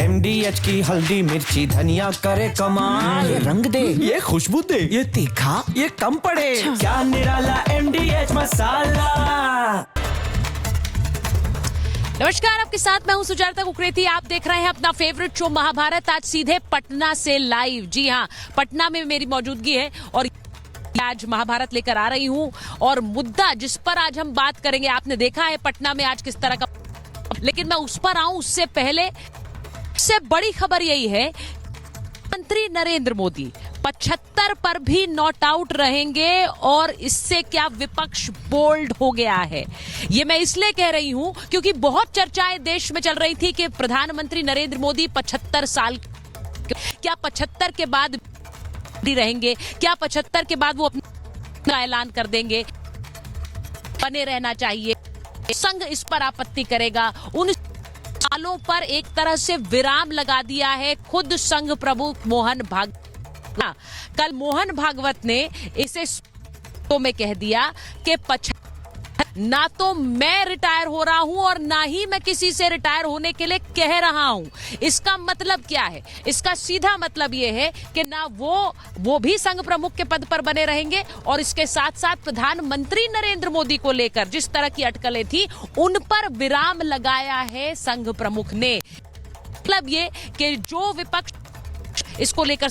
MDH की हल्दी मिर्ची धनिया करे कमाल। ये रंग दे, ये खुशबू दे, ये तीखा, ये कम पड़े। क्या निराला MDH मसाला। नमस्कार, आपके साथ मैं हूं सुजाता कुकरेती। आप देख रहे हैं अपना फेवरेट शो महाभारत, आज सीधे पटना से लाइव। जी हां, पटना में मेरी मौजूदगी है और आज महाभारत लेकर आ रही हूं। और मुद्दा जिस पर आज हम बात करेंगे, आपने देखा है पटना में आज किस तरह का, लेकिन मैं उस पर आऊं उससे पहले सबसे बड़ी खबर यही है, मंत्री नरेंद्र मोदी 75 पर भी नॉट आउट रहेंगे और इससे क्या विपक्ष बोल्ड हो गया है। ये मैं इसलिए कह रही हूं क्योंकि बहुत चर्चाएं देश में चल रही थी कि प्रधानमंत्री नरेंद्र मोदी 75 साल, क्या 75 के बाद रहेंगे, क्या 75 के बाद वो अपना ऐलान कर देंगे, बने रहना चाहिए, संघ इस पर आपत्ति करेगा। उन सालों पर एक तरह से विराम लगा दिया है खुद संघ प्रमुख मोहन भागवत। कल मोहन भागवत ने इसे तो में कह दिया कि ना तो मैं रिटायर हो रहा हूं और ना ही मैं किसी से रिटायर होने के लिए कह रहा हूं। इसका मतलब क्या है? इसका सीधा मतलब यह है कि ना वो भी संघ प्रमुख के पद पर बने रहेंगे और इसके साथ साथ प्रधानमंत्री नरेंद्र मोदी को लेकर जिस तरह की अटकलें थी उन पर विराम लगाया है संघ प्रमुख ने। मतलब ये कि जो विपक्ष इसको लेकर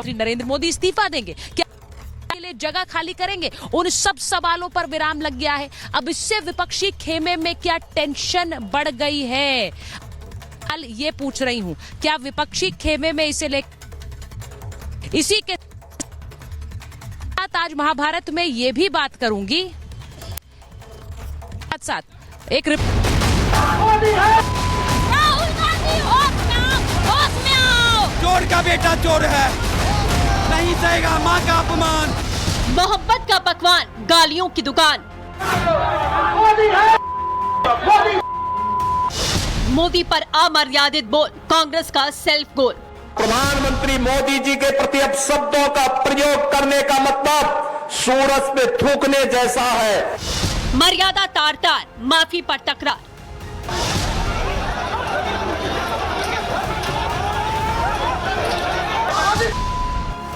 नरेंद्र मोदी इस्तीफा देंगे, क्या जगह खाली करेंगे, उन सब सवालों पर विराम लग गया है। अब इससे विपक्षी खेमे में क्या टेंशन बढ़ गई है, कल ये पूछ रही हूं, क्या विपक्षी खेमे में इसे ले, इसी के साथ आज महाभारत में ये भी बात करूंगी। साथ एक चोर का बेटा चोर है, नहीं सहेगा माँ का अपमान। मोहब्बत का पकवान, गालियों की दुकान। मोदी पर अमर्यादित बोल, कांग्रेस का सेल्फ गोल। प्रधानमंत्री मोदी जी के प्रति अपशब्दों का प्रयोग करने का मतलब सूरज पे थूकने जैसा है। मर्यादा तार तार, माफी पर तकरार।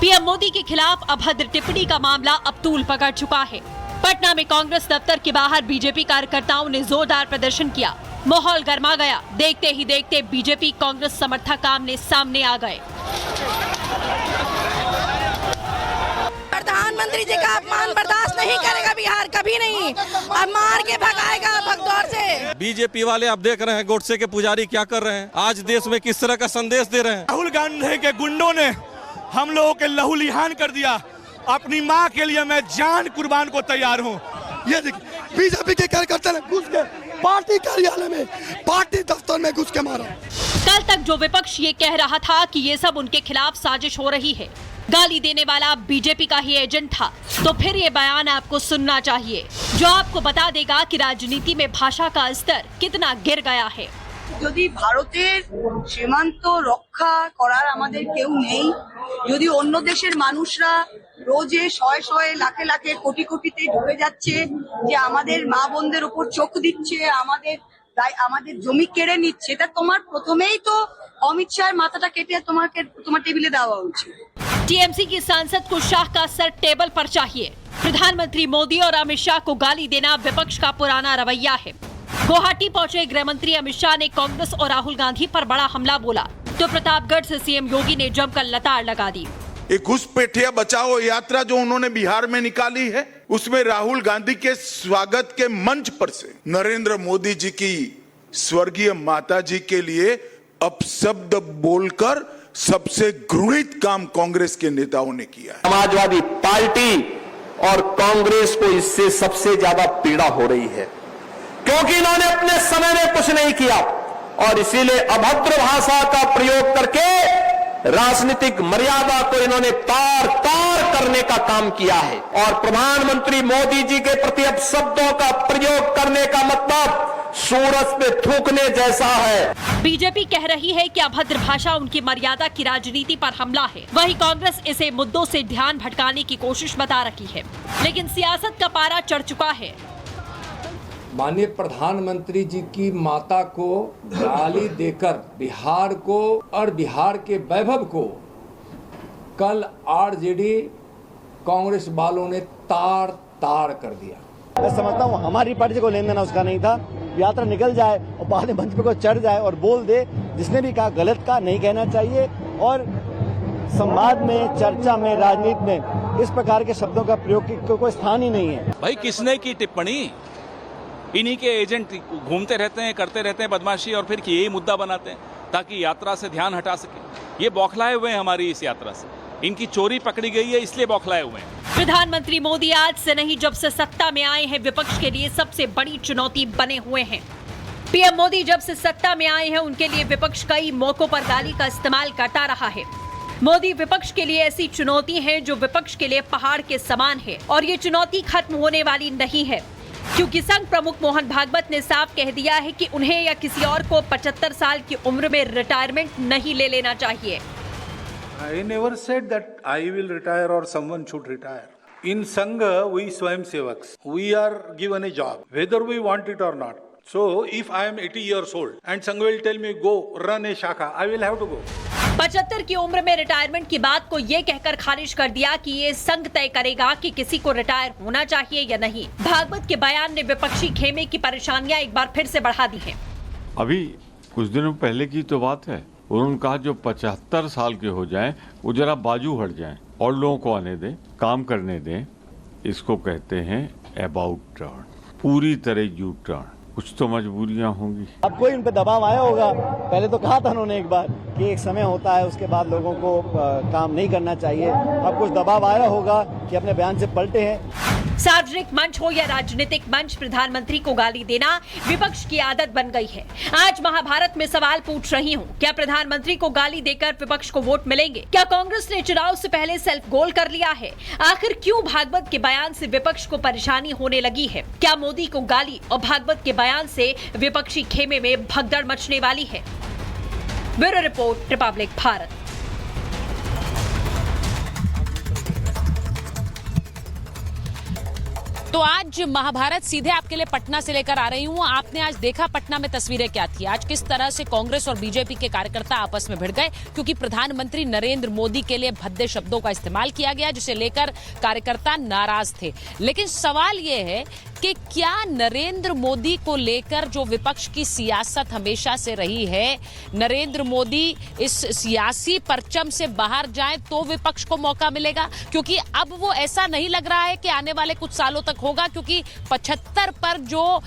पीएम मोदी के खिलाफ अभद्र टिप्पणी का मामला अब तूल पकड़ चुका है। पटना में कांग्रेस दफ्तर के बाहर बीजेपी कार्यकर्ताओं ने जोरदार प्रदर्शन किया, माहौल गर्मा गया। देखते ही देखते बीजेपी कांग्रेस समर्थक आमने सामने आ गए। प्रधानमंत्री जी का अपमान बर्दाश्त नहीं करेगा बिहार, कभी नहीं। अब मार के भगाएगा भगदौड़ से। बीजेपी वाले आप देख रहे हैं गोडसे के पुजारी क्या कर रहे हैं, आज देश में किस तरह का संदेश दे रहे हैं। राहुल गांधी के गुंडों ने हम लोगों के लहूलिहान कर दिया। अपनी माँ के लिए मैं जान कुर्बान को तैयार हूँ। ये बीजेपी के कार्यकर्ता ने घुस के पार्टी कार्यालय में, पार्टी दफ्तर में घुस के मारा। कल तक जो विपक्ष ये कह रहा था कि ये सब उनके खिलाफ साजिश हो रही है, गाली देने वाला बीजेपी का ही एजेंट था, तो फिर ये बयान आपको सुनना चाहिए जो आपको बता देगा कि राजनीति में भाषा का स्तर कितना गिर गया है। যদি ভারতের সীমান্ত রক্ষা করার আমাদের কেউ নেই, যদি অন্য দেশের মানুষরা রোজে শয়ে শয়ে লাখে লাখে কোটি কোটিতে ঢুকে যাচ্ছে, যে আমাদের মা বোনদের উপর চোখ দিচ্ছে, আমাদের জমি কেড়ে নিচ্ছে, তা তোমার প্রথমেই তো অমিত শাহের মাথাটা কেটে তোমার টেবিলে দেওয়া উচিত। टीएमसी की सांसद को शाह का सर टेबल पर चाहिए। प्रधानमंत्री मोदी और अमित शाह को गाली देना विपक्ष का पुराना रवैया है। गुवाहाटी पहुंचे गृह मंत्री अमित शाह ने कांग्रेस और राहुल गांधी पर बड़ा हमला बोला, तो प्रतापगढ़ से सीएम योगी ने जमकर लताड़ लगा दी। एक घुसपैठिया बचाओ यात्रा जो उन्होंने बिहार में निकाली है, उसमें राहुल गांधी के स्वागत के मंच पर से नरेंद्र मोदी जी की स्वर्गीय माता जी के लिए अपशब्द बोलकर सबसे घृणित काम कांग्रेस के नेताओं ने किया है। समाजवादी पार्टी और कांग्रेस को इससे सबसे ज्यादा पीड़ा हो रही है क्योंकि इन्होंने अपने समय में कुछ नहीं किया और इसीलिए अभद्र भाषा का प्रयोग करके राजनीतिक मर्यादा को इन्होंने तार तार करने का काम किया है। और प्रधानमंत्री मोदी जी के प्रति अपशब्दों का प्रयोग करने का मतलब सूरज पे थूकने जैसा है। बीजेपी कह रही है कि अभद्र भाषा उनकी मर्यादा की राजनीति पर हमला है, वहीं कांग्रेस इसे मुद्दों से ध्यान भटकाने की कोशिश बता रही है। लेकिन सियासत का पारा चढ़ चुका है। माननीय प्रधानमंत्री जी की माता को गाली देकर बिहार को और बिहार के वैभव को कल आरजेडी कांग्रेस वालों ने तार तार कर दिया। मैं समझता हूँ हमारी पार्टी को लेन देना उसका नहीं था। यात्रा निकल जाए और बाद में मंच पे कोई चढ़ जाए और बोल दे, जिसने भी कहा गलत का नहीं कहना चाहिए। और संवाद में, चर्चा में, राजनीति में इस प्रकार के शब्दों का प्रयोग की कोई स्थान ही नहीं है। भाई किसने की टिप्पणी? इन्हीं के एजेंट घूमते रहते हैं, करते रहते हैं बदमाशी और फिर यही मुद्दा बनाते हैं ताकि यात्रा से ध्यान हटा सके। ये बौखलाए हुए हैं हमारी इस यात्रा से, इनकी चोरी पकड़ी गई है इसलिए बौखलाए हुए हैं। प्रधानमंत्री मोदी आज से नहीं, जब से सत्ता में आए हैं विपक्ष के लिए सबसे बड़ी चुनौती बने हुए हैं। पीएम मोदी जब से सत्ता में आए हैं उनके लिए विपक्ष कई मौकों पर गाली का इस्तेमाल करता रहा है। मोदी विपक्ष के लिए ऐसी चुनौती है जो विपक्ष के लिए पहाड़ के समान है और ये चुनौती खत्म होने वाली नहीं है, क्योंकि संघ प्रमुख मोहन भागवत ने साफ कह दिया है कि उन्हें या किसी और को 75 साल की उम्र में रिटायरमेंट नहीं ले लेना चाहिए। I never said that I will retire or someone should retire. In Sangha, we Swayamsevaks. We are given a job, whether we want it or not. So, if I am 80 years old and Sangha will tell me go run a shaka, I will have to go. 75 की उम्र में retirement की बात को ये कहकर खारिज कर दिया कि ये संघ तय करेगा कि किसी को रिटायर होना चाहिए या नहीं। भागवत के बयान ने विपक्षी खेमे की परेशानियां एक बार फिर से बढ़ा दी हैं। अभी कुछ दिनों पहले की तो बात है, उन्होंने कहा जो 75 साल के हो जाएं वो जरा बाजू हट जाएं और लोगों को आने दें, काम करने दें। इसको कहते हैं अबाउट टर्न, पूरी तरह यू टर्न। कुछ तो मजबूरियां होंगी। अब कोई उन पे दबाव आया होगा। पहले तो कहा था उन्होंने एक बार कि एक समय होता है उसके बाद लोगों को काम नहीं करना चाहिए। अब कुछ दबाव आया होगा कि अपने बयान से पलटे हैं। सार्वजनिक मंच हो या राजनीतिक मंच, प्रधानमंत्री को गाली देना विपक्ष की आदत बन गई है। आज महाभारत में सवाल पूछ रही हूँ, क्या प्रधानमंत्री को गाली देकर विपक्ष को वोट मिलेंगे? क्या कांग्रेस ने चुनाव से पहले सेल्फ गोल कर लिया है? आखिर क्यों भागवत के बयान से विपक्ष को परेशानी होने लगी है? क्या मोदी को गाली और भागवत के बयान से विपक्षी खेमे में भगदड़ मचने वाली है? Bureau report, Republic Bharat. तो आज महाभारत सीधे आपके लिए पटना से लेकर आ रही हूं। आपने आज देखा पटना में तस्वीरें क्या थी, आज किस तरह से कांग्रेस और बीजेपी के कार्यकर्ता आपस में भिड़ गए, क्योंकि प्रधानमंत्री नरेंद्र मोदी के लिए भद्दे शब्दों का इस्तेमाल किया गया, जिसे लेकर कार्यकर्ता नाराज थे। लेकिन सवाल यह है कि क्या नरेंद्र मोदी को लेकर जो विपक्ष की सियासत हमेशा से रही है, नरेंद्र मोदी इस सियासी परचम से बाहर जाएं तो विपक्ष को मौका मिलेगा? क्योंकि अब वो ऐसा नहीं लग रहा है कि आने वाले कुछ सालों तक होगा, क्योंकि 75 पर जो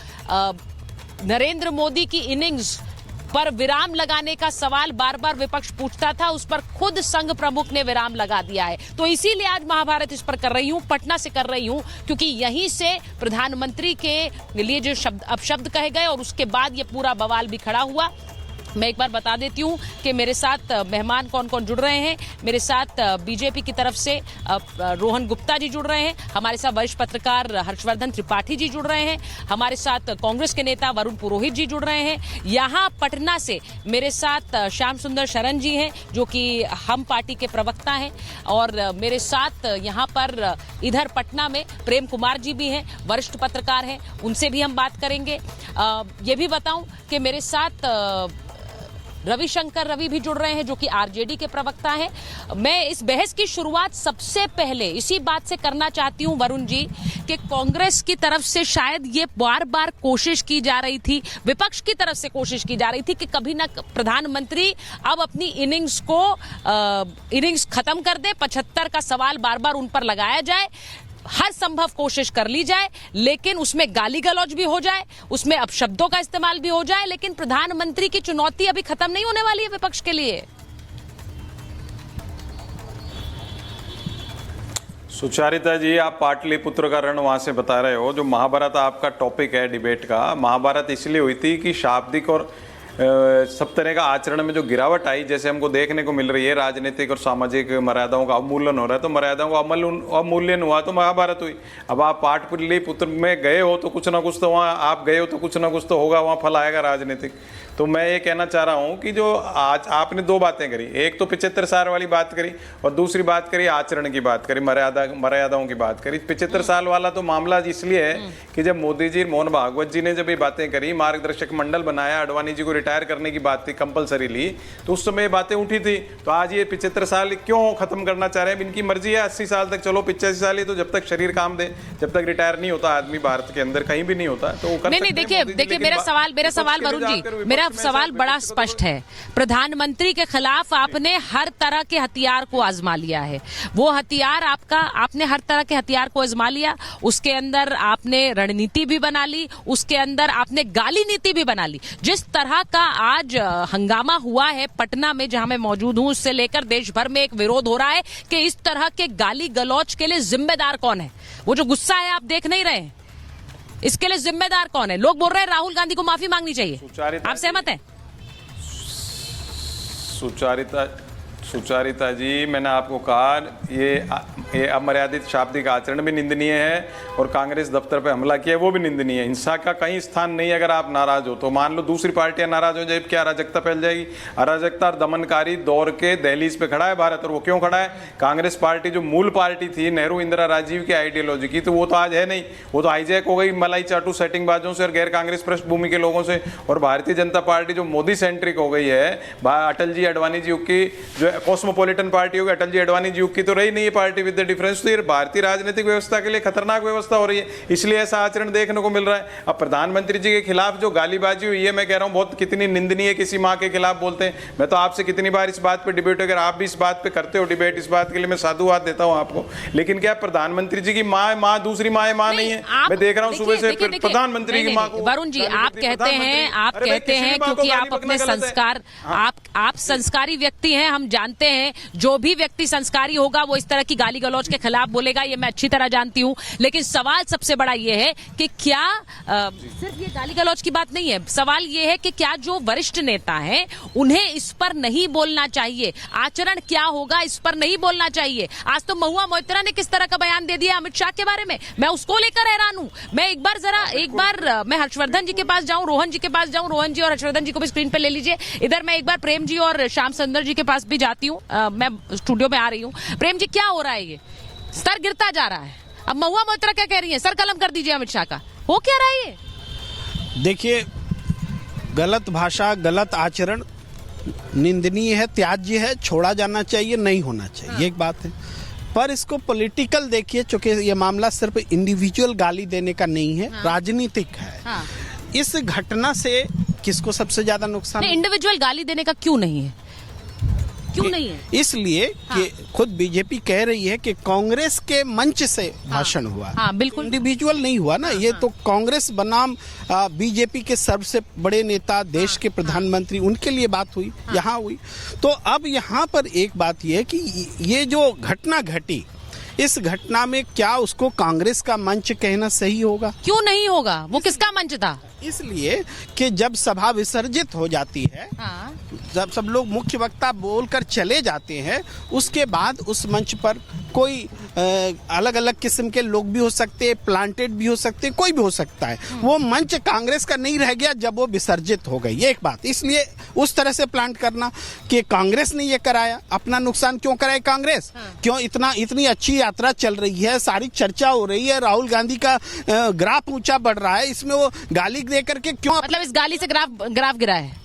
नरेंद्र मोदी की इनिंग्स पर विराम लगाने का सवाल बार बार विपक्ष पूछता था, उस पर खुद संघ प्रमुख ने विराम लगा दिया है। तो इसीलिए आज महाभारत इस पर कर रही हूं, पटना से कर रही हूं, क्योंकि यहीं से प्रधानमंत्री के लिए जो शब्द कहे गए और उसके बाद ये पूरा बवाल भी खड़ा हुआ। मैं एक बार बता देती हूं कि मेरे साथ मेहमान कौन कौन जुड़ रहे हैं। मेरे साथ बीजेपी की तरफ से रोहन गुप्ता जी जुड़ रहे हैं, हमारे साथ वरिष्ठ पत्रकार हर्षवर्धन त्रिपाठी जी जुड़ रहे हैं, हमारे साथ कांग्रेस के नेता वरुण पुरोहित जी जुड़ रहे हैं। यहाँ पटना से मेरे साथ श्याम सुंदर शरण जी हैं, जो कि हम पार्टी के प्रवक्ता हैं, और मेरे साथ यहाँ पर इधर पटना में प्रेम कुमार जी भी हैं, वरिष्ठ पत्रकार हैं, उनसे भी हम बात करेंगे। ये भी बताऊं कि मेरे साथ रविशंकर रवि भी जुड़ रहे हैं, जो कि आरजेडी के प्रवक्ता हैं। मैं इस बहस की शुरुआत सबसे पहले इसी बात से करना चाहती हूं वरुण जी, कि कांग्रेस की तरफ से शायद ये बार बार कोशिश की जा रही थी, विपक्ष की तरफ से कोशिश की जा रही थी कि कभी ना प्रधानमंत्री अब अपनी इनिंग्स खत्म कर दे, 75 का सवाल बार बार उन पर लगाया जाए, हर संभव कोशिश कर ली जाए, लेकिन उसमें गाली गलौज भी हो जाए, उसमें अपशब्दों का इस्तेमाल भी हो जाए। लेकिन प्रधानमंत्री की चुनौती अभी खत्म नहीं होने वाली है विपक्ष के लिए। सुचारिता जी, आप पाटलिपुत्र का रण वहां से बता रहे हो, जो महाभारत आपका टॉपिक है डिबेट का। महाभारत इसलिए हुई थी कि शाब्दिक और सब तरह का आचरण में जो गिरावट आई, जैसे हमको देखने को मिल रही है, राजनीतिक और सामाजिक मर्यादाओं का अवमूल्यन हो रहा है, तो मर्यादाओं का अवमूल्यन हुआ तो महाभारत हुई। अब आप पाटलिपुत्र में गए हो तो कुछ ना कुछ तो वहाँ आप गए हो तो कुछ ना कुछ तो होगा, वहाँ फल आएगा राजनीतिक। तो मैं ये कहना चाह रहा हूं कि जो आज आपने दो बातें करी, एक तो 75 साल वाली बात करी और दूसरी बात करी आचरण की बात करी, मर्यादाओं की बात करी। 75 साल वाला तो मामला इसलिए है कि जब मोदी जी, मोहन भागवत जी ने जब ये बातें करी, मार्गदर्शक मंडल बनाया, आडवाणी जी को रिटायर करने की बात थी, कंपलसरी ली, तो उस समय ये बातें उठी थी। तो आज ये 75 साल क्यों खत्म करना चाह रहे हैं? इनकी मर्जी है, 80 साल तक चलो, 85 साल ही तो जब तक शरीर काम दे, जब तक रिटायर नहीं होता आदमी भारत के अंदर कहीं भी नहीं होता, तो वो नहीं, देखिए मेरा सवाल वरुण जी, मेरा सवाल बड़ा स्पष्ट है। प्रधानमंत्री के खिलाफ आपने हर तरह के हथियार को आजमा लिया है। वो हथियार आपने हर तरह के हथियार को आजमा लिया, उसके अंदर आपने रणनीति भी बना ली, उसके अंदर आपने गाली नीति भी बना ली। जिस तरह का आज हंगामा हुआ है पटना में जहां मैं मौजूद हूं, उससे लेकर देश भर में एक विरोध हो रहा है कि इस तरह के गाली गलौज के लिए जिम्मेदार कौन है। वो जो गुस्सा है आप देख नहीं रहे, इसके लिए जिम्मेदार कौन है? लोग बोल रहे हैं राहुल गांधी को माफी मांगनी चाहिए, आप सहमत हैं? सुचारिता जी, मैंने आपको कहा ये अमर्यादित शाब्दिक आचरण भी निंदनीय है और कांग्रेस दफ्तर पे हमला किया वो भी निंदनीय है। हिंसा का कहीं स्थान नहीं है। अगर आप नाराज हो तो मान लो दूसरी पार्टियां नाराज हो जाए, क्या अराजकता फैल जाएगी? अराजकता और दमनकारी दौर के दहलीज पे खड़ा है भारत। और वो क्यों खड़ा है? कांग्रेस पार्टी जो मूल पार्टी थी नेहरू इंदिरा राजीव की आइडियोलॉजी की, तो वो तो आज है नहीं। वो तो हाईजैक हो गई मलाई चाटू सेटिंगबाजों से और गैर कांग्रेस पृष्ठभूमि के लोगों से। और भारतीय जनता पार्टी जो मोदी सेंट्रिक हो गई है, अटल जी अडवाणी जी की जो कॉस्मोपॉलिटन पार्टी होगी, अटल जी अडवाणी जी की तो रही नहीं है पार्टी विद द डिफरेंस। तो ये भारतीय राजनीतिक व्यवस्था के लिए खतरनाक व्यवस्था हो रही है, इसलिए ऐसा आचरण देखने को मिल रहा है। अब प्रधानमंत्री जी के खिलाफ जो गालीबाजी हुई है, मैं कह रहा हूं बहुत कितनी निंदनीय, किसी माँ के खिलाफ बोलते हैं। मैं तो आपसे कितनी बार इस बात पे डिबेट, अगर आप भी इस बात पे करते हो डिबेट, इस बात के लिए मैं साधुवाद देता हूं आपको। लेकिन क्या प्रधानमंत्री जी की माँ दूसरी माँ नहीं है? मैं देख रहा हूं सुबह से प्रधानमंत्री की माँ को। वरुण जी, आप कहते हैं क्योंकि आप अपने संस्कार, आप संस्कारी व्यक्ति हैं, हम जानते हैं जो भी व्यक्ति संस्कारी होगा वो इस तरह की गाली गलौज के खिलाफ बोलेगा, ये मैं अच्छी तरह जानती हूं। लेकिन सवाल सबसे बड़ा ये है कि क्या सिर्फ ये गाली गलौज की बात नहीं है, सवाल ये है कि क्या जो वरिष्ठ नेता हैं उन्हें इस पर नहीं बोलना चाहिए? आचरण क्या होगा इस पर नहीं बोलना चाहिए? आज तो महुआ मोइत्रा ने किस तरह का बयान दे दिया अमित शाह के बारे में, मैं उसको लेकर हैरान हूं। मैं एक बार मैं हर्षवर्धन जी के पास जाऊं, रोहन जी के पास जाऊं, रोहन जी और हर्षवर्धन जी को भी स्क्रीन पे ले लीजिए इधर। मैं एक बार प्रेम जी और श्याम सुंदर जी के पास भी जाती हूँ, मैं स्टूडियो में आ रही हूँ। प्रेम जी, क्या हो रहा है? ये स्तर गिरता जा रहा है। अब महुआ मोइत्रा क्या कह रही है? सर कलम कर दीजिए अमित शाह का। हो क्या रहा है ये? देखिए, गलत भाषा, गलत आचरण निंदनीय है, त्याज्य है, छोड़ा जाना चाहिए, नहीं होना चाहिए। हाँ। एक बात है, पर इसको पॉलिटिकल देखिए, चूंकि ये मामला सिर्फ इंडिविजुअल गाली देने का नहीं है। हाँ। राजनीतिक है। हाँ। इस घटना से किसको सबसे ज्यादा नुकसान? इंडिविजुअल गाली देने का क्यों नहीं है? क्यों नहीं है? इसलिए कि खुद बीजेपी कह रही है कि कांग्रेस के मंच से भाषण हुआ। हाँ, बिल्कुल इंडिविजुअल नहीं हुआ ना। ये तो कांग्रेस बनाम बीजेपी के सबसे बड़े नेता, देश के प्रधानमंत्री, उनके लिए बात हुई, यहाँ हुई। तो अब यहाँ पर एक बात ये है कि ये जो घटना घटी, इस घटना में क्या उसको कांग्रेस का मंच कहना सही होगा? क्यों नहीं होगा? वो किसका मंच था? इसलिए कि जब सभा विसर्जित हो जाती है, हाँ। जब सब लोग मुख्य वक्ता बोलकर चले जाते हैं, उसके बाद उस मंच पर कोई अलग अलग किस्म के लोग भी हो सकते हैं, प्लांटेड भी हो सकते हैं, कोई भी हो सकता है। वो मंच कांग्रेस का नहीं रह गया जब वो विसर्जित हो गई, एक बात। इसलिए उस तरह से प्लांट करना कि कांग्रेस ने ये कराया, अपना नुकसान क्यों कराए कांग्रेस? क्यों इतनी अच्छी यात्रा चल रही है, सारी चर्चा हो रही है, राहुल गांधी का ग्राफ ऊंचा बढ़ रहा है, इसमें वो गाली दे करके क्यों? मतलब इस गाली से ग्राफ गिरा है?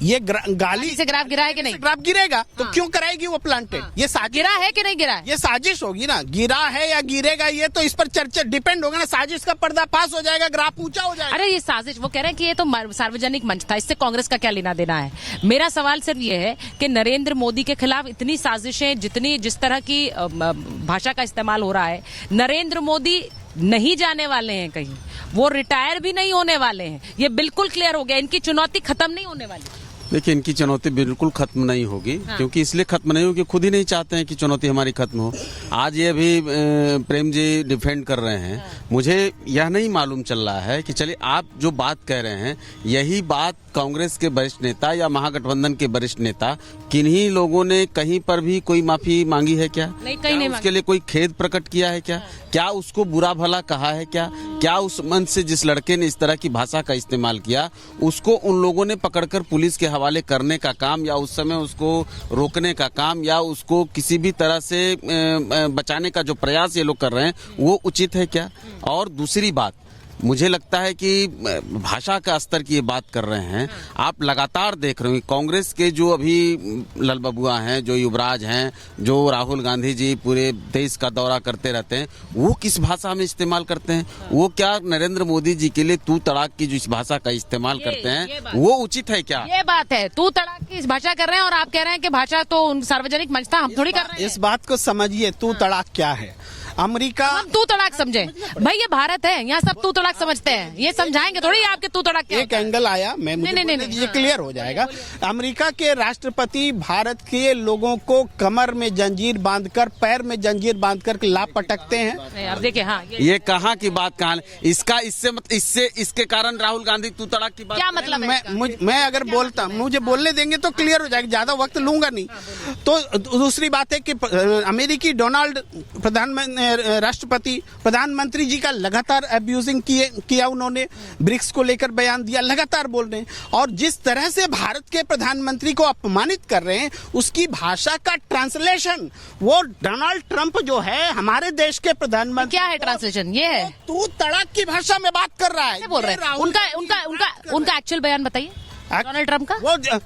ये गाली से ग्राफ गिरा है कि नहीं? ग्राफ गिरेगा तो क्यों कराएगी वो प्लांटेड? ये गिरा है कि नहीं गिरा है? ये साजिश होगी ना। गिरा है या गिरेगा ये तो इस पर चर्चा डिपेंड होगा ना। साजिश का पर्दा पास हो जाएगा, ग्राफ ऊंचा हो जाएगा। अरे ये साजिश, वो कह रहे हैं कि ये तो सार्वजनिक मंच था, इससे कांग्रेस का क्या लेना देना है? मेरा सवाल सिर्फ ये है कि नरेंद्र मोदी के खिलाफ इतनी साजिशें, जिस तरह की भाषा का इस्तेमाल हो रहा है, नरेंद्र मोदी नहीं जाने वाले हैं कहीं, वो रिटायर भी नहीं होने वाले हैं, ये बिल्कुल क्लियर हो गया। इनकी चुनौती खत्म नहीं होने वाली। देखिए, इनकी चुनौती बिल्कुल खत्म नहीं होगी। हाँ। क्योंकि इसलिए खत्म नहीं होगी, खुद ही नहीं चाहते हैं कि चुनौती हमारी खत्म हो। आज ये अभी प्रेम जी डिफेंड कर रहे हैं। हाँ। मुझे यह नहीं मालूम चल रहा है कि चलिए आप जो बात कह रहे हैं यही बात कांग्रेस के वरिष्ठ नेता या महागठबंधन के वरिष्ठ नेता किन्हीं लोगों ने कहीं पर भी कोई माफी मांगी है क्या? नहीं, कहीं नहीं। उसके लिए कोई खेद प्रकट किया है क्या? क्या उसको बुरा भला कहा है क्या उस मन से जिस लड़के ने इस तरह की भाषा का इस्तेमाल किया उसको उन लोगों ने पकड़कर पुलिस के हवाले करने का काम या उस समय उसको रोकने का काम या उसको किसी भी तरह से बचाने का जो प्रयास ये लोग कर रहे हैं वो उचित है क्या? और दूसरी बात, मुझे लगता है कि भाषा का स्तर की ये बात कर रहे हैं। आप लगातार देख रहे हैं कांग्रेस के जो अभी ललबबुआ हैं, जो युवराज हैं, जो राहुल गांधी जी पूरे देश का दौरा करते रहते हैं, वो किस भाषा में इस्तेमाल करते हैं? वो क्या नरेंद्र मोदी जी के लिए तू तड़ाक की जो इस भाषा का इस्तेमाल करते हैं वो उचित है क्या? ये बात है, तू तड़ाक की इस भाषा कर रहे हैं और आप कह रहे हैं कि भाषा तो सार्वजनिक मंच था, हम थोड़ी कर रहे हैं। इस बात को समझिए, तू तड़ाक क्या है। अमेरिका हम तू तड़ाक समझे भाई, ये भारत है, यहाँ सब तू तड़ाक समझते हैं। ये समझाएंगे थोड़ी आपके तू तड़ाक क्या? एक एंगल आया, मैं ये क्लियर हो जाएगा। अमेरिका के राष्ट्रपति भारत के लोगों को कमर में जंजीर बांधकर, पैर में जंजीर बांधकर लाभ पटकते हैं। अब देखिए, हाँ, ये कहाँ की बात कहाँ? इसका इससे इसके कारण राहुल गांधी तू तड़ाक की बात क्या मतलब? मैं अगर बोलता, मुझे बोलने देंगे तो क्लियर हो जाएगा, ज्यादा वक्त लूंगा नहीं। तो दूसरी बात है कि अमेरिकी डोनाल्ड राष्ट्रपति प्रधानमंत्री जी का लगातार अब्यूजिंग किया उन्होंने, ब्रिक्स को लेकर बयान दिया, लगातार बोल रहे हैं। और जिस तरह से भारत के प्रधानमंत्री को अपमानित कर रहे हैं उसकी भाषा का ट्रांसलेशन वो डोनाल्ड ट्रंप जो है हमारे देश के प्रधानमंत्री, क्या है ट्रांसलेशन? ये है तू तड़ाक की भाषा में बात कर रहा है, बोल रहे हैं। उनका एक्चुअल बयान बताइए डोनाल्ड ट्रंप का।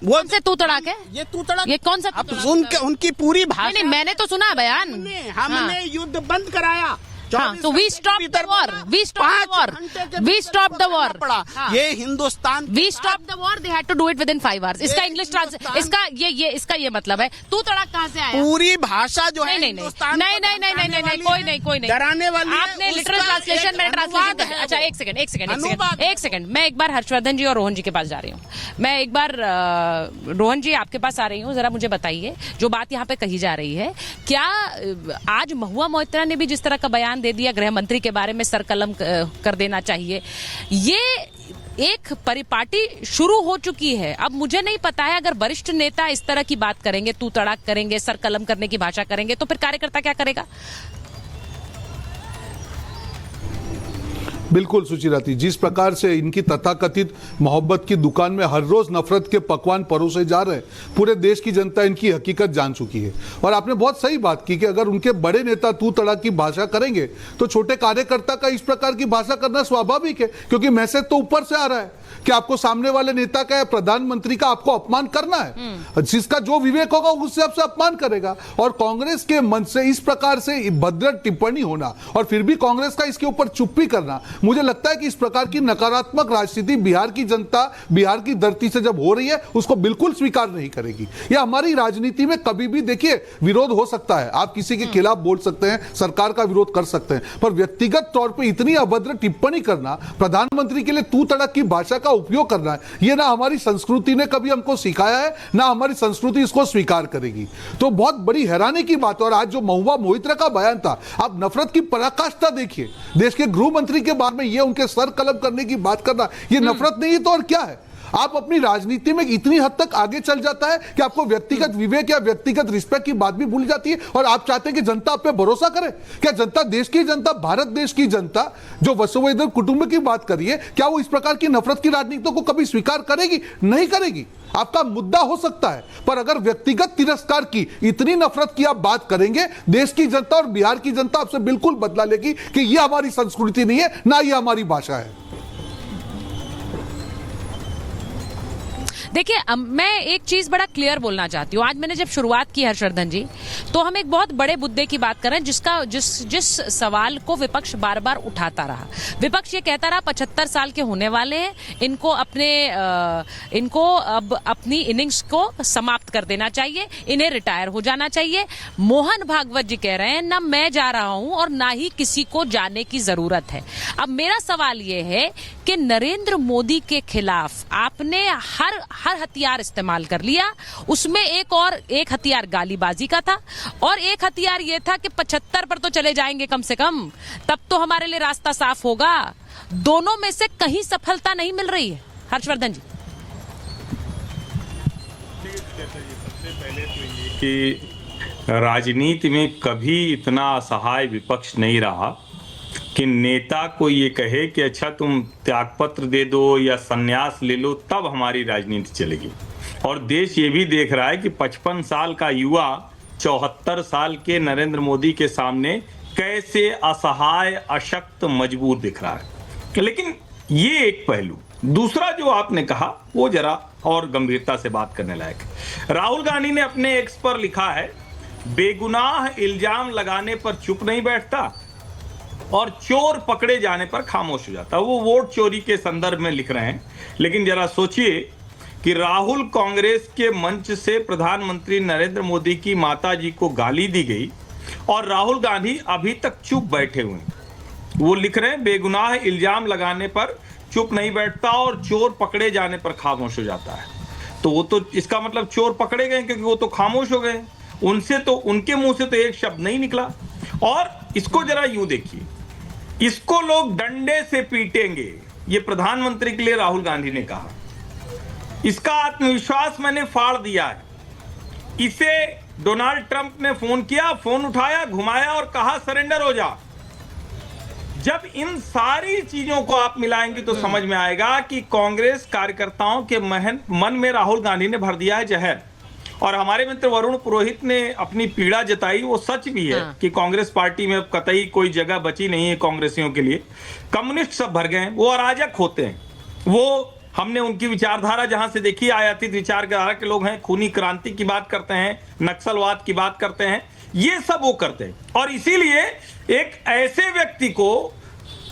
वो से तू तड़ाक है, ये तू तड़ाक, ये कौन सा? उनकी पूरी भाषा। नहीं, मैंने तो सुना बयान। हमने युद्ध बंद कराया। तो we stop the war, we stop the war. ये Hindustan, we stop the war, they had to do it within 5 hours. इसका इंग्लिश ट्रांसलेशन, इसका ये मतलब है तू तड़ाक कहाँ से आया? पूरी भाषा जो है नहीं, कोई नहीं डराने वाली। आपने लिटरल ट्रांसलेशन में ट्रांसलेशन। अच्छा, एक सेकंड, मैं एक बार हर्षवर्धन जी और रोहन जी के पास जा रही हूँ। मैं एक बार रोहन जी आपके पास आ रही हूँ, जरा मुझे बताइए जो बात यहाँ पे कही जा रही है, क्या आज महुआ मोइत्रा ने भी जिस तरह का बयान दे दिया गृह मंत्री के बारे में सर कलम कर देना चाहिए, ये एक परिपाटी शुरू हो चुकी है। अब मुझे नहीं पता है अगर वरिष्ठ नेता इस तरह की बात करेंगे, तू तड़ाक करेंगे, सर कलम करने की भाषा करेंगे, तो फिर कार्यकर्ता क्या करेगा? बिल्कुल सुचिराती, जिस प्रकार से इनकी तथाकथित मोहब्बत की दुकान में हर रोज नफरत के पकवान परोसे जा रहे हैं, पूरे देश की जनता इनकी हकीकत जान चुकी है। और आपने बहुत सही बात की कि अगर उनके बड़े नेता तू तड़ाक की भाषा करेंगे तो छोटे कार्यकर्ता का इस प्रकार की भाषा करना स्वाभाविक है, क्योंकि मैसेज तो ऊपर से आ रहा है कि आपको सामने वाले नेता का या प्रधानमंत्री का आपको अपमान करना है। जिसका जो विवेक होगा उससे आपसे अपमान करेगा। और कांग्रेस के मन से इस प्रकार से भद्र टिप्पणी होना और फिर भी कांग्रेस का इसके ऊपर चुप्पी करना, मुझे लगता है कि इस प्रकार की नकारात्मक राजनीति बिहार की जनता, बिहार की धरती से जब हो रही है उसको बिल्कुल स्वीकार नहीं करेगी। यह हमारी राजनीति में कभी भी देखिए विरोध हो सकता है, आप किसी के खिलाफ बोल सकते हैं, सरकार का विरोध कर सकते हैं, पर व्यक्तिगत तौर पर इतनी अभद्र टिप्पणी करना, प्रधानमंत्री के लिए तू तड़ाक की भाषा का उपयोग करना है, यह ना हमारी संस्कृति ने कभी हमको सिखाया है, ना हमारी संस्कृति इसको स्वीकार करेगी। तो बहुत बड़ी हैरानी की बात है। और आज जो महुआ मोइत्रा का बयान था, आप नफरत की पराकाष्ठा देखिए, देश के गृह मंत्री के बारे में ये उनके सर कलम करने की बात करना, ये नफरत नहीं है तो और क्या है? आप अपनी राजनीति में इतनी हद तक आगे चल जाता है कि आपको व्यक्तिगत विवेक या व्यक्तिगत रिस्पेक्ट की बात भी भूल जाती है और आप चाहते हैं कि जनता आप पे भरोसा करे। क्या जनता, देश की जनता, भारत देश की जनता जो वसुधैव कुटुंब की बात करिए, क्या वो इस प्रकार की नफरत की राजनीति को कभी स्वीकार करेगी? नहीं करेगी। आपका मुद्दा हो सकता है, पर अगर व्यक्तिगत तिरस्कार की, इतनी नफरत की आप बात करेंगे, देश की जनता और बिहार की जनता आपसे बिल्कुल बदला लेगी कि यह हमारी संस्कृति नहीं है, ना यह हमारी भाषा है। देखिए, मैं एक चीज बड़ा क्लियर बोलना चाहती हूँ। आज मैंने जब शुरुआत की हर्षवर्धन जी, तो हम एक बहुत बड़े मुद्दे की बात कर रहे हैं जिस सवाल को विपक्ष बार बार उठाता रहा। विपक्ष ये कहता रहा 75 साल के होने वाले हैं, इनको अब अपनी इनिंग्स को समाप्त कर देना चाहिए, इन्हें रिटायर हो जाना चाहिए। मोहन भागवत जी कह रहे हैं ना मैं जा रहा हूं और ना ही किसी को जाने की जरूरत है। अब मेरा सवाल ये है कि नरेंद्र मोदी के खिलाफ आपने हर हथियार इस्तेमाल कर लिया। उसमें एक हथियार गालीबाजी का था और एक हथियार ये था कि 75 पर तो चले जाएंगे कम से कम, तब तो हमारे लिए रास्ता साफ होगा। दोनों में से कहीं सफलता नहीं मिल रही है। हर्षवर्धन जी, कि राजनीति में कभी इतना असहाय विपक्ष नहीं रहा कि नेता को ये कहे कि अच्छा तुम त्यागपत्र दे दो या संन्यास ले लो, तब हमारी राजनीति चलेगी। और देश ये भी देख रहा है कि 55 साल का युवा 74 साल के नरेंद्र मोदी के सामने कैसे असहाय, अशक्त, मजबूर दिख रहा है। लेकिन ये एक पहलू। दूसरा जो आपने कहा वो जरा और गंभीरता से बात करने लायक है। राहुल गांधी ने अपने एक्स पर लिखा है, बेगुनाह इल्जाम लगाने पर चुप नहीं बैठता और चोर पकड़े जाने पर खामोश हो जाता। वो वोट चोरी के संदर्भ में लिख रहे हैं, लेकिन जरा सोचिए कि राहुल कांग्रेस के मंच से प्रधानमंत्री नरेंद्र मोदी की माताजी को गाली दी गई और राहुल गांधी अभी तक चुप बैठे हुए हैं। वो लिख रहे हैं, बेगुनाह इल्जाम लगाने पर चुप नहीं बैठता और चोर पकड़े जाने पर खामोश हो जाता है। तो वो तो इसका मतलब चोर पकड़े गए क्योंकि वो तो खामोश हो गए, उनसे तो, उनके मुंह से तो एक शब्द नहीं निकला। और इसको जरा यूं देखिए, इसको लोग डंडे से पीटेंगे, ये प्रधानमंत्री के लिए राहुल गांधी ने कहा। इसका आत्मविश्वास मैंने फाड़ दिया है। इसे डोनाल्ड ट्रंप ने फोन किया, फोन उठाया, घुमाया और कहा सरेंडर हो जा। जब इन सारी चीजों को आप मिलाएंगे तो समझ में आएगा कि कांग्रेस कार्यकर्ताओं के मन में राहुल गांधी ने भर दिया है जहर। और हमारे मित्र वरुण पुरोहित ने अपनी पीड़ा जताई, वो सच भी है कि कांग्रेस पार्टी में अब कतई कोई जगह बची नहीं है कांग्रेसियों के लिए। कम्युनिस्ट सब भर गए हैं, वो अराजक होते हैं। वो हमने उनकी विचारधारा जहां से देखी, आयातित विचारधारा के लोग हैं, खूनी क्रांति की बात करते हैं, नक्सलवाद की बात करते हैं, ये सब वो करते हैं। और इसीलिए एक ऐसे व्यक्ति को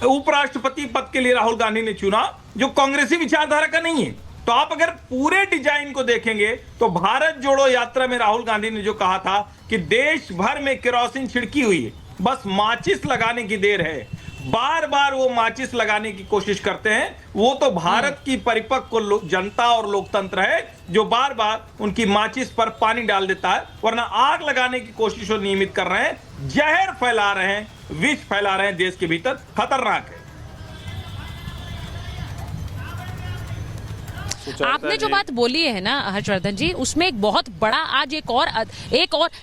उपराष्ट्रपति पद के लिए राहुल गांधी ने चुना जो कांग्रेसी विचारधारा का नहीं है। तो आप अगर पूरे डिजाइन को देखेंगे तो भारत जोड़ो यात्रा में राहुल गांधी ने जो कहा था कि देश भर में केरोसिन छिड़की हुई है, बस माचिस लगाने की देर है, बार बार वो माचिस लगाने की कोशिश करते हैं। वो तो भारत की परिपक्व जनता और लोकतंत्र है जो बार बार उनकी माचिस पर पानी डाल देता है, वरना आग लगाने की कोशिश वो नियमित कर रहे हैं, जहर फैला रहे हैं, विष फैला रहे हैं देश के भीतर। खतरनाक है। आपने जो बात बोली है ना हर्षवर्धन जी, उसमें एक बहुत बड़ा आज एक और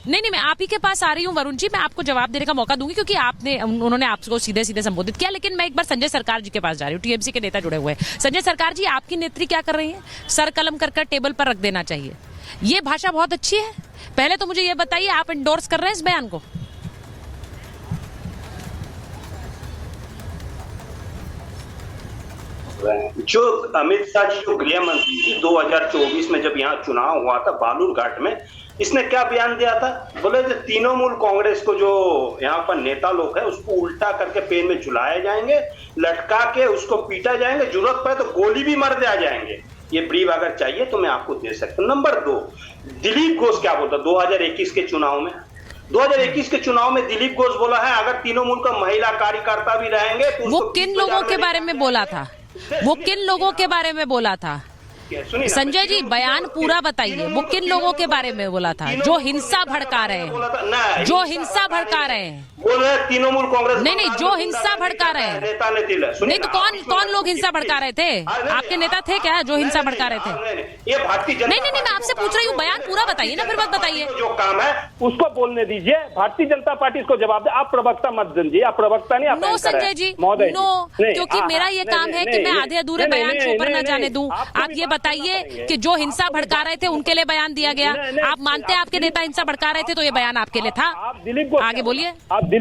नहीं मैं आप ही के पास आ रही हूँ वरुण जी, मैं आपको जवाब देने का मौका दूंगी क्योंकि उन्होंने आपको सीधे सीधे संबोधित किया। लेकिन मैं एक बार संजय सरकार जी के पास जा रही हूँ, टीएमसी के नेता जुड़े हुए हैं। संजय सरकार जी, आपकी नेत्री क्या कर रही है? सर कलम कर टेबल पर रख देना चाहिए, ये भाषा बहुत अच्छी है। पहले तो मुझे ये बताइए, आप इंडोर्स कर रहे हैं इस बयान को? जो अमित शाह जी जो गृह मंत्री थी 2024 में जब यहाँ चुनाव हुआ था बालूरघाट में, इसने क्या बयान दिया था? बोले जो तृणमूल कांग्रेस को जो यहाँ पर नेता लोग हैं उसको उल्टा करके पेन में झुलाए जाएंगे, लटका के उसको पीटा जाएंगे, जरूरत पड़े तो गोली भी मार दिया जाएंगे। ये ब्रीफ अगर चाहिए तो मैं आपको दे सकता हूँ। नंबर 2, दिलीप घोष क्या बोलता 2021 के चुनाव में? 2021 के चुनाव में दिलीप घोष बोला है अगर तृणमूल का महिला कार्यकर्ता भी रहेंगे तो वो किन लोगों के बारे में बोला था? वो किन लोगों के बारे में बोला था? संजय जी बयान पूरा बताइए, वो किन लोगों के बारे में बोला था जो हिंसा भड़का रहे हैं? जो हिंसा भड़का रहे हैं बोल रहे तृणमूल कांग्रेस नहीं, जो हिंसा भड़का रहे हैं नेता ने दिल नहीं तो कौन लोग हिंसा भड़का रहे थे? आपके नेता थे क्या जो हिंसा भड़का रहे थे? ये भारतीय जनता नहीं मैं आपसे पूछ रही हूँ, बयान पूरा बताइए ना, फिर बात बताइए। जो काम है उसको बोलने दीजिए, भारतीय जनता पार्टी इसको जवाब दे। आप प्रवक्ता मत दीजिए, आप प्रवक्ता नहीं। नो संजय जी, नो, क्योंकि मेरा ये काम है कि मैं आधे अधूरे बयान शो पर न जाने दूं। आप ये बताइए कि जो हिंसा भड़का रहे थे उनके लिए बयान दिया गया, आप मानते हैं आपके नेता हिंसा भड़का रहे थे तो ये बयान आपके लिए था? आगे बोलिए। अब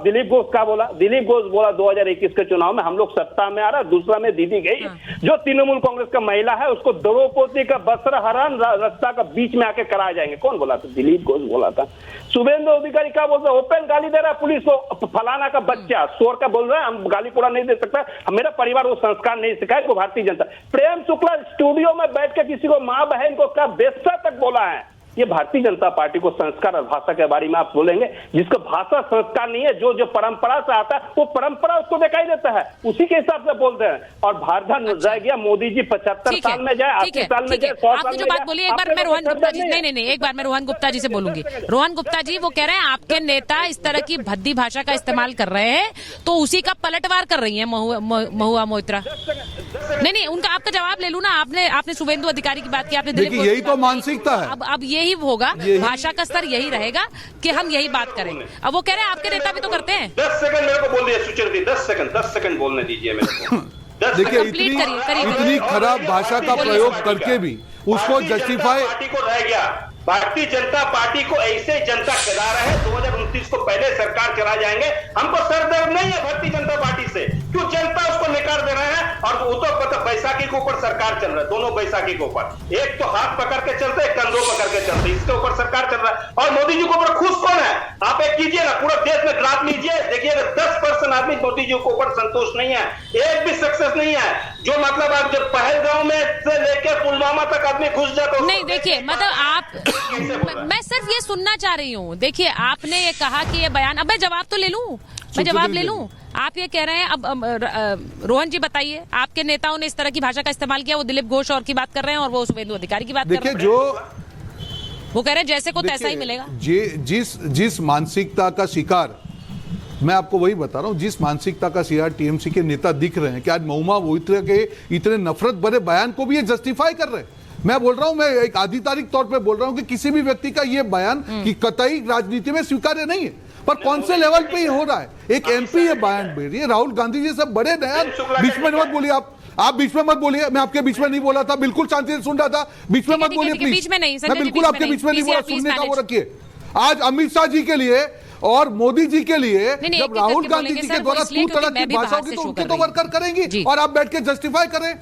दिलीप घोष क्या बोला? दिलीप घोष बोला 2021 के चुनाव में हम लोग सत्ता में आ रहा, दूसरा में दीदी गई जो तृणमूल कांग्रेस का महिला है उसको द्रौपदी का वस्त्र हरण रास्ता का बीच में आके कराए जाएंगे। कौन बोला था? दिलीप घोष बोला था। शुभेंदु अधिकारी क्या बोलता है? ओपन गाली दे रहा है पुलिस को, फलाना का बच्चा शोर का बोल रहा है, हम गाली पूरा नहीं दे सकता, मेरा परिवार वो संस्कार नहीं सिखाए, वो भारतीय जनता। प्रेम शुक्ला स्टूडियो में बैठ के किसी को माँ बहन को क्या बेइज्जत तक बोला है, ये भारतीय जनता पार्टी को संस्कार और भाषा के बारे में आप बोलेंगे, जिसको भाषा संस्कार नहीं है, जो जो परंपरा से आता है वो परंपरा उसको दिखाई देता है, उसी के हिसाब से बोलते हैं। और भारत जाए गया मोदी जी 75 साल में जाए, 80 साल में जाए, 100 साल आपने जो बात बोली, एक बार मैं रोहन गुप्ता जी, नहीं, एक बार मैं रोहन गुप्ता जी से बोलूंगी। रोहन गुप्ता जी वो कह रहे हैं आपके नेता इस तरह की भद्दी भाषा का इस्तेमाल कर रहे हैं, तो उसी का पलटवार कर रही है महुआ मोइत्रा। नहीं, उनका आपका जवाब ले लूं ना। आपने शुभेंदु अधिकारी की बात की, आपने देखिए यही तो मानसिकता है। अब यही होगा, भाषा का स्तर यही रहेगा कि हम यही बात करेंगे। अब वो कह रहे हैं आपके नेता भी तो करते हैं। 10 सेकंड मेरे को बोल दिया सुचरिता, 10 सेकंड बोलने दीजिए मेरे को। देखिए इतनी खराब भाषा का प्रयोग करके भी उसको जस्टिफाई, पार्टी को रह गया, भारतीय जनता पार्टी को ऐसे जनता चला रहे हैं, 2029 को पहले सरकार चला जाएंगे। हमको सरदर्द नहीं है भारतीय जनता पार्टी से, क्यों जनता उसको निकाल दे रहे हैं। और वो तो पता बैसाखी के ऊपर सरकार चल रहा है, दोनों बैसाखी के ऊपर, एक तो हाथ पकड़ के चलते, एक कंधों पकड़ के चलते, इसके ऊपर सरकार चल रहा है। और मोदी जी के ऊपर खुश कौन है? आप एक कीजिए ना, पूरा देश में ग्राफ लीजिए, देखिए 10% आदमी मोदी जी के ऊपर संतुष्ट नहीं है, एक भी सक्सेस नहीं है। जो मतलब आप जब पहलगांव में से लेकर पुलवामा तक आदमी घुस जाता नहीं, देखिए मतलब आप मैं सिर्फ ये सुनना चाह रही हूँ। देखिए आपने ये कहा कि ये बयान, अब मैं जवाब तो ले लूं, मैं जवाब ले लूं। आप ये कह रहे हैं, अब रोहन जी बताइए, आपके नेताओं ने इस तरह की भाषा का इस्तेमाल किया, वो दिलीप घोष और की बात कर रहे हैं और वो शुभेंदु अधिकारी की बात कर रहे हैं। देखिए वो कह रहे हैं जैसे को तैसा ही मिलेगा। जिस मानसिकता का शिकार, मैं आपको वही बता रहा हूं, जिस मानसिकता का शिकार टीएमसी के नेता दिख रहे हैं कि आज महुआ मोइत्रा के इतने नफरत भरे बयान को भी ये जस्टिफाई कर रहे हैं। मैं बोल रहा हूं, मैं एक आधिकारिक तौर पे बोल रहा हूं कि किसी भी व्यक्ति का ये बयान की कतई राजनीति में स्वीकार्य नहीं है, पर कौन से लेवल पे ये हो रहा है। एक एमपी ये बयान दे रही है, राहुल गांधी जी सब बड़े बयान, बीच में मत बोलिए आप बीच में मत बोलिए। मैं आपके बीच में नहीं बोला था, बिल्कुल शांति से सुन रहा था, बीच में मत बोलिए प्लीज। मैं बिल्कुल आपके बीच में नहीं बोला, सुनने का वो रखिए। आज अमित शाह जी के लिए और मोदी जी के लिए जब राहुल गांधी जी के द्वारा तू तड़क की भाषा होगी तो उनके तो वर्कर करेंगी, और आप बैठ के जस्टिफाई करें।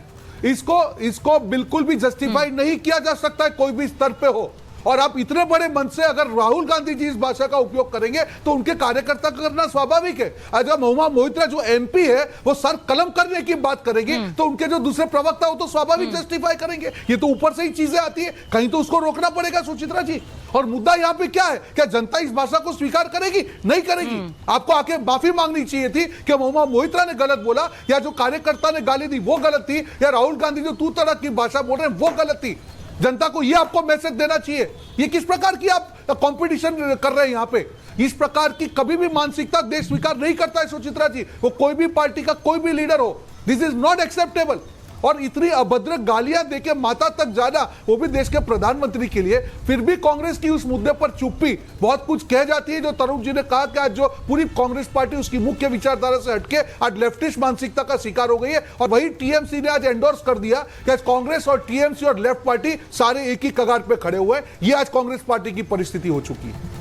इसको बिल्कुल भी जस्टिफाई नहीं किया जा सकता है कोई भी स्तर पे हो। और आप इतने बड़े मन से अगर राहुल गांधी जी इस भाषा का उपयोग करेंगे तो उनके कार्यकर्ता करना स्वाभाविक है। अगर महुआ मोइत्रा जो एमपी है वो सर कलम करने की बात करेंगे तो उनके जो दूसरे प्रवक्ता हो तो स्वाभाविक जस्टिफाई करेंगे। ये तो ऊपर से ही चीजें आती है, कहीं तो उसको रोकना पड़ेगा सुचित्रा जी। और मुद्दा यहाँ पे क्या है, क्या जनता इस भाषा को स्वीकार करेगी? नहीं करेगी। आपको आके माफी मांगनी चाहिए थी कि महुआ मोइत्रा ने गलत बोला, या जो कार्यकर्ता ने गाली दी वो गलत थी, या राहुल गांधी जो तू तड़क की भाषा बोल रहे हैं वो गलत थी। जनता को ये आपको मैसेज देना चाहिए। ये किस प्रकार की आप कंपटीशन कर रहे हैं यहाँ पे? इस प्रकार की कभी भी मानसिकता देश स्वीकार नहीं करता है सुचित्रा जी, वो कोई भी पार्टी का कोई भी लीडर हो। This is not acceptable. और इतनी अभद्र गालियां देके माता तक जाना, वो भी देश के प्रधानमंत्री के लिए, फिर भी कांग्रेस की उस मुद्दे पर चुप्पी बहुत कुछ कह जाती है। जो तरुण जी ने कहा कि आज जो पूरी कांग्रेस पार्टी उसकी मुख्य विचारधारा से हटके आज लेफ्टिस्ट मानसिकता का शिकार हो गई है। और वही टीएमसी ने आज एंडोर्स कर दिया कि आज कांग्रेस और टीएमसी और लेफ्ट पार्टी सारे एक ही कगार पे खड़े हुए हैं। ये आज कांग्रेस पार्टी की परिस्थिति हो चुकी है।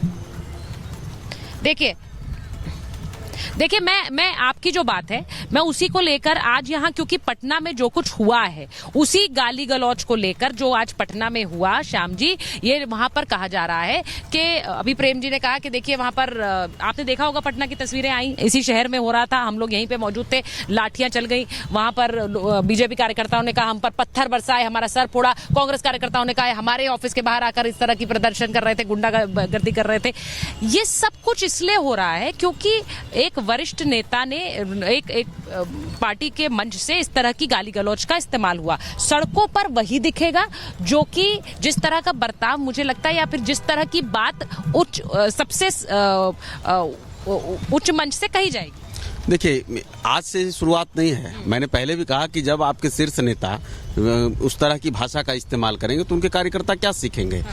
देखिए मैं आपकी जो बात है मैं उसी को लेकर आज यहाँ, क्योंकि पटना में जो कुछ हुआ है उसी गाली गलौज को लेकर जो आज पटना में हुआ, श्याम जी, ये वहां पर कहा जा रहा है कि अभी प्रेम जी ने कहा कि देखिए वहां पर आपने देखा होगा पटना की तस्वीरें आई, इसी शहर में हो रहा था, हम लोग यहीं पे मौजूद थे, लाठियां चल गई, वहां पर बीजेपी कार्यकर्ताओं ने कहा हम पर पत्थर बरसाए, हमारा सर फोड़ा, कांग्रेस कार्यकर्ताओं ने कहा हमारे ऑफिस के बाहर आकर इस तरह की प्रदर्शन कर रहे थे, गुंडागर्दी कर रहे थे। ये सब कुछ इसलिए हो रहा है क्योंकि एक वरिष्ठ नेता ने एक पार्टी के मंच से इस तरह की गाली गलौज का इस्तेमाल हुआ। सड़कों पर वही दिखेगा जो कि जिस तरह का बर्ताव मुझे लगता है, या फिर जिस तरह की बात सबसे उच्च मंच से कही जाएगी। देखिए आज से शुरुआत नहीं है, मैंने पहले भी कहा कि जब आपके शीर्ष नेता उस तरह की भाषा का इस्तेमाल करेंगे तो उनके कार्यकर्ता क्या सीखेंगे।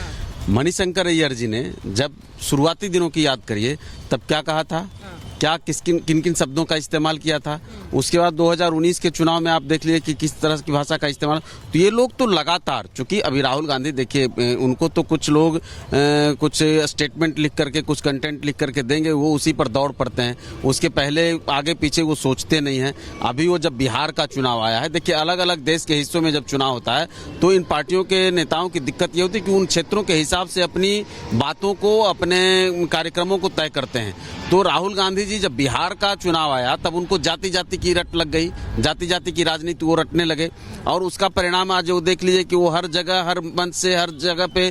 मणिशंकर अय्यर जी ने जब शुरुआती दिनों की याद करिए तब क्या कहा था, क्या किन किन शब्दों का इस्तेमाल किया था। उसके बाद 2019 के चुनाव में आप देख लीजिए कि किस तरह की भाषा का इस्तेमाल। तो ये लोग तो लगातार, चूंकि अभी राहुल गांधी देखिए उनको तो कुछ लोग कुछ स्टेटमेंट लिख करके कुछ कंटेंट लिख करके देंगे, वो उसी पर दौड़ पड़ते हैं, उसके पहले आगे पीछे वो सोचते नहीं हैं। अभी वो जब बिहार का चुनाव आया है, देखिए अलग अलग देश के हिस्सों में जब चुनाव होता है तो इन पार्टियों के नेताओं की दिक्कत ये होती है कि उन क्षेत्रों के हिसाब से अपनी बातों को, अपने कार्यक्रमों को तय करते हैं। तो राहुल गांधी जी जब बिहार का चुनाव आया तब उनको जाति जाति की रट लग गई, जाति जाति की राजनीति वो रटने लगे और उसका परिणाम आज वो देख लीजिए कि वो हर जगह हर मंच से हर जगह पे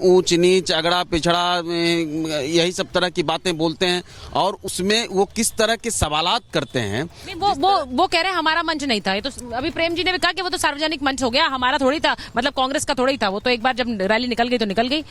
ऊंच नीच अगड़ा पिछड़ा यही सब तरह की बातें बोलते हैं और उसमें वो किस तरह के सवालात करते हैं। वो कह रहे हैं हमारा मंच नहीं था। ये तो अभी प्रेम जी ने भी कहा कि वो तो सार्वजनिक मंच हो गया, हमारा थोड़ी था, मतलब कांग्रेस का थोड़ा ही था। वो तो एक बार जब रैली निकल गई तो निकल गई।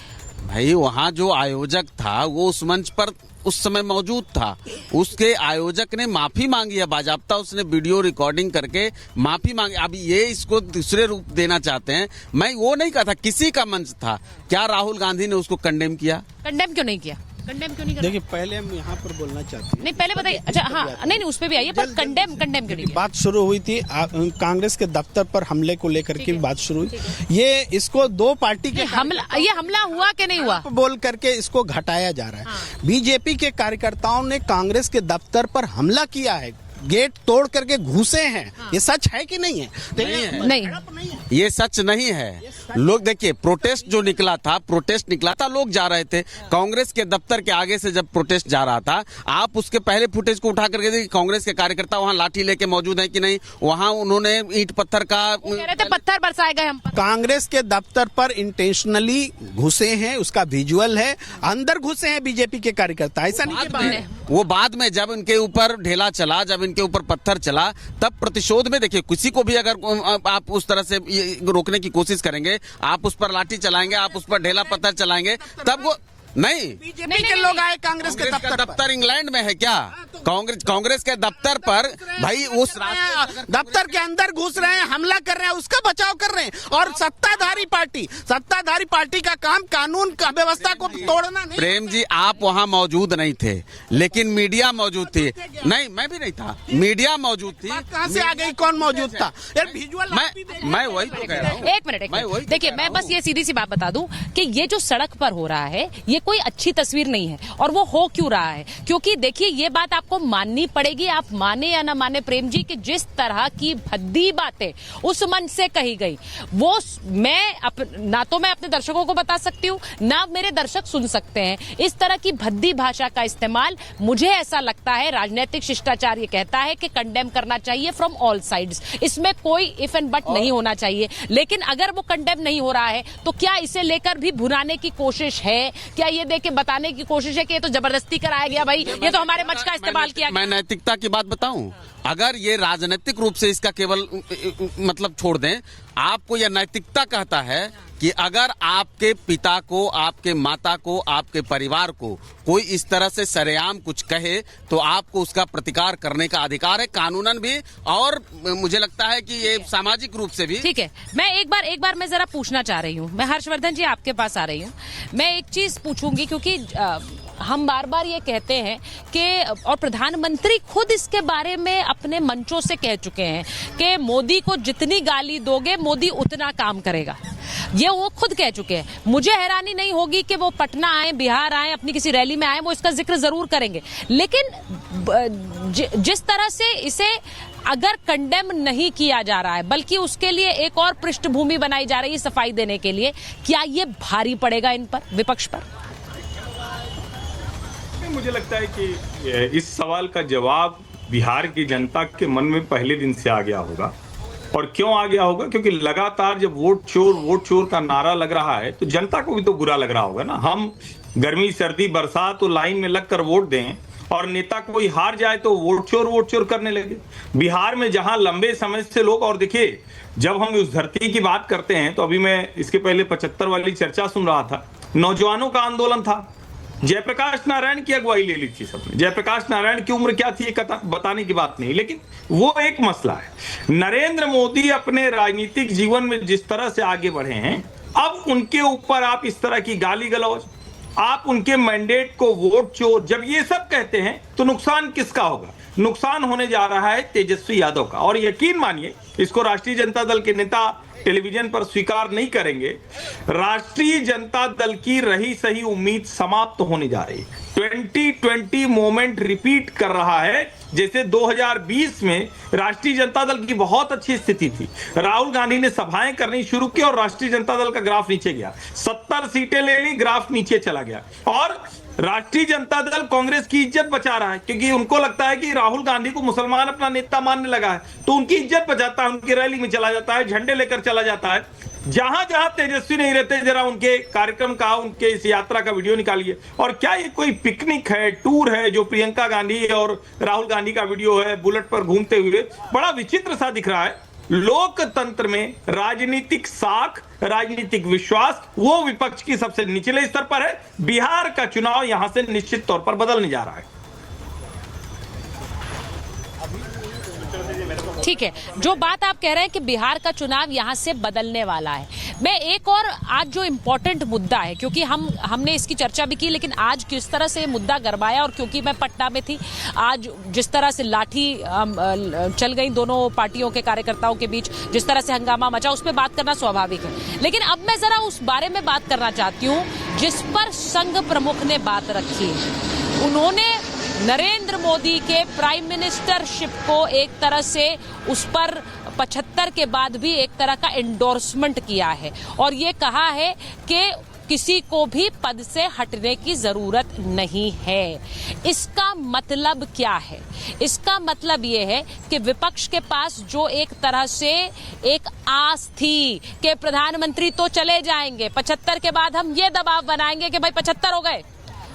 भाई वहाँ जो आयोजक था वो उस मंच पर उस समय मौजूद था, उसके आयोजक ने माफी मांगी है बाजाप्ता, उसने वीडियो रिकॉर्डिंग करके माफी मांगी। अब ये इसको दूसरे रूप देना चाहते हैं। मैं वो नहीं कहा था, किसी का मंच था। क्या राहुल गांधी ने उसको कंडेम किया? कंडेम क्यों नहीं किया? कंडेम क्यों नहीं कर? देखिए पहले हम यहाँ पर बोलना चाहते हैं। नहीं पहले बताइए। अच्छा हाँ, नहीं उस पे भी आइए, पर कंडेम क्यों नहीं किया? बात शुरू हुई थी कांग्रेस के दफ्तर पर हमले को लेकर के बात शुरू हुई। ये इसको दो पार्टी के ये हमला हुआ कि नहीं हुआ बोल करके इसको घटाया जा रहा है। बीजेपी के कार्यकर्ताओं ने कांग्रेस के दफ्तर पर हमला किया है, गेट तोड़ करके घुसे हैं। ये सच है कि नहीं है? नहीं, ये सच नहीं है। लोग देखिए प्रोटेस्ट जो निकला था, लोग जा रहे थे कांग्रेस के दफ्तर के आगे से। जब प्रोटेस्ट जा रहा था, आप उसके पहले फुटेज को उठा करके देखिए कांग्रेस के कार्यकर्ता वहां लाठी लेके मौजूद हैं कि नहीं। वहां उन्होंने ईंट पत्थर का कह रहे थे पत्थर बरसाए गए हम पर। कांग्रेस के दफ्तर पर इंटेंशनली घुसे हैं, उसका विजुअल है। अंदर घुसे हैं बीजेपी के कार्यकर्ता, ऐसा नहीं। वो बाद में जब उनके ऊपर ढेला चला, जब इनके ऊपर पत्थर चला, तब प्रतिशोध में देखिए किसी को भी अगर आप उस तरह से रोकने की कोशिश करेंगे, आप उस पर लाठी चलाएंगे, आप उस पर ढेला पत्थर चलाएंगे, तब वो नहीं। बीजेपी के लोग आए कांग्रेस के दफ्तर इंग्लैंड में है क्या? कांग्रेस के दफ्तर पर भाई उस दफ्तर के अंदर घुस रहे हैं, हमला कर रहे हैं, उसका बचाव कर रहे हैं। और सत्ताधारी पार्टी का काम कानून का व्यवस्था को तोड़ना नहीं। प्रेम जी आप वहां मौजूद नहीं थे, लेकिन मीडिया मौजूद थी। नहीं, मैं भी नहीं था, मीडिया मौजूद थी। कहां से आ गई? कौन मौजूद था? यार विजुअल मैं वही तो कह रहा हूँ। एक मिनट देखिए, मैं बस ये सीधी सी बात बता दूं कि ये जो सड़क पर हो रहा है ये कोई अच्छी तस्वीर नहीं है। और वो हो क्यों रहा है? क्योंकि देखिए ये बात आपको माननी पड़ेगी, आप माने या ना माने प्रेम जी, कि जिस तरह की भद्दी बातें उस मंच से कही गई, वो ना तो मैं अपने दर्शकों को बता सकती हूँ, ना मेरे दर्शक सुन सकते हैं। इस तरह की भद्दी भाषा का इस्तेमाल, मुझे ऐसा लगता है राजनीतिक शिष्टाचार ये कहता है कि कंडेम करना चाहिए फ्रॉम ऑल साइड्स। इसमें कोई इफ एंड बट नहीं होना चाहिए। लेकिन अगर वो कंडेम नहीं हो रहा है तो क्या इसे लेकर भी भुनाने की कोशिश है? क्या ये देके बताने की कोशिश है कि ये तो जबरदस्ती कराया गया, भाई ये तो हमारे मंच का इस्तेमाल किया गया? मैं नैतिकता की बात बताऊं, अगर ये राजनीतिक रूप से इसका केवल मतलब छोड़ दें, आपको यह नैतिकता कहता है कि अगर आपके पिता को, आपके माता को, आपके परिवार को कोई इस तरह से सरेआम कुछ कहे तो आपको उसका प्रतिकार करने का अधिकार है, कानूनन भी और मुझे लगता है कि ये सामाजिक रूप से भी। ठीक है, मैं एक बार मैं जरा पूछना चाह रही हूँ। मैं हर्षवर्धन जी आपके पास आ रही हूँ। मैं एक चीज पूछूंगी क्योंकि हम बार बार ये कहते हैं कि, और प्रधानमंत्री खुद इसके बारे में अपने मंचों से कह चुके हैं कि मोदी को जितनी गाली दोगे मोदी उतना काम करेगा। ये वो खुद कह चुके हैं। मुझे हैरानी नहीं होगी कि वो पटना आए, बिहार आए, अपनी किसी रैली में आए, वो इसका जिक्र जरूर करेंगे। लेकिन जिस तरह से इसे अगर कंडेम नहीं किया जा रहा है बल्कि उसके लिए एक और पृष्ठभूमि बनाई जा रही है सफाई देने के लिए, क्या ये भारी पड़ेगा इन पर, विपक्ष पर? मुझे लगता है कि इस सवाल का जवाब बिहार की जनता के मन में पहले दिन से आ गया होगा। और क्यों आ गया होगा? क्योंकि लगातार जब वोट चोर का नारा लग रहा है तो जनता को भी तो बुरा लग रहा होगा ना। हम गर्मी सर्दी बरसात तो लाइन में लगकर वोट दें और नेता कोई हार जाए तो वोट चोर करने लगे। बिहार में जहां लंबे समय से लोग, और देखिए जब हम उस धरती की बात करते हैं तो अभी मैं इसके पहले 75 वाली चर्चा सुन रहा था, नौजवानों का आंदोलन था, जयप्रकाश नारायण की अगुवाई ले ली थी सबने। जयप्रकाश नारायण की उम्र क्या थी ये बताने की बात नहीं, लेकिन वो एक मसला है। नरेंद्र मोदी अपने राजनीतिक जीवन में जिस तरह से आगे बढ़े हैं, अब उनके ऊपर आप इस तरह की गाली गलौज, आप उनके मैंडेट को वोट चोर, जब ये सब कहते हैं तो नुकसान किसका होगा? नुकसान होने जा रहा है तेजस्वी यादव का। और यकीन मानिए, इसको राष्ट्रीय जनता दल के नेता टेलीविजन पर स्वीकार नहीं करेंगे, राष्ट्रीय जनता दल की रही सही उम्मीद समाप्त होने जा रही है। 2020 मोमेंट रिपीट कर रहा है। जैसे 2020 में राष्ट्रीय जनता दल की बहुत अच्छी स्थिति थी, राहुल गांधी ने सभाएं करनी शुरू की और राष्ट्रीय जनता दल का ग्राफ नीचे गया, 70 सीटें ले ली, ग्राफ नीचे चला गया। और राष्ट्रीय जनता दल कांग्रेस की इज्जत बचा रहा है, क्योंकि उनको लगता है कि राहुल गांधी को मुसलमान अपना नेता मानने लगा है, तो उनकी इज्जत बचाता है, उनकी रैली में चला जाता है, झंडे लेकर चला जाता है। जहां जहां तेजस्वी नहीं रहते, जरा उनके कार्यक्रम का, उनके इस यात्रा का वीडियो निकालिए। और क्या ये कोई पिकनिक है, टूर है जो प्रियंका गांधी और राहुल गांधी का वीडियो है बुलेट पर घूमते हुए? बड़ा विचित्र सा दिख रहा है। लोकतंत्र में राजनीतिक साख, राजनीतिक विश्वास वो विपक्ष की सबसे निचले स्तर पर है। बिहार का चुनाव यहां से निश्चित तौर पर बदलने जा रहा है। ठीक है, जो बात आप कह रहे हैं कि बिहार का चुनाव यहां से बदलने वाला है, मैं एक और आज जो इम्पोर्टेंट मुद्दा है, क्योंकि हमने इसकी चर्चा भी की, लेकिन आज किस तरह से ये मुद्दा गरमाया, और क्योंकि मैं पटना में थी, आज जिस तरह से लाठी चल गई दोनों पार्टियों के कार्यकर्ताओं के बीच, जिस तरह से हंगामा मचा, उस पर बात करना स्वाभाविक है। लेकिन अब मैं जरा उस बारे में बात करना चाहती हूँ जिस पर संघ प्रमुख ने बात रखी। उन्होंने नरेंद्र मोदी के प्राइम मिनिस्टरशिप को एक तरह से उस पर 75 के बाद भी एक तरह का एंडोर्समेंट किया है और ये कहा है कि किसी को भी पद से हटने की जरूरत नहीं है। इसका मतलब क्या है? इसका मतलब ये है कि विपक्ष के पास जो एक तरह से एक आस थी कि प्रधानमंत्री तो चले जाएंगे, 75 के बाद हम ये दबाव बनाएंगे कि भाई 75 हो गए,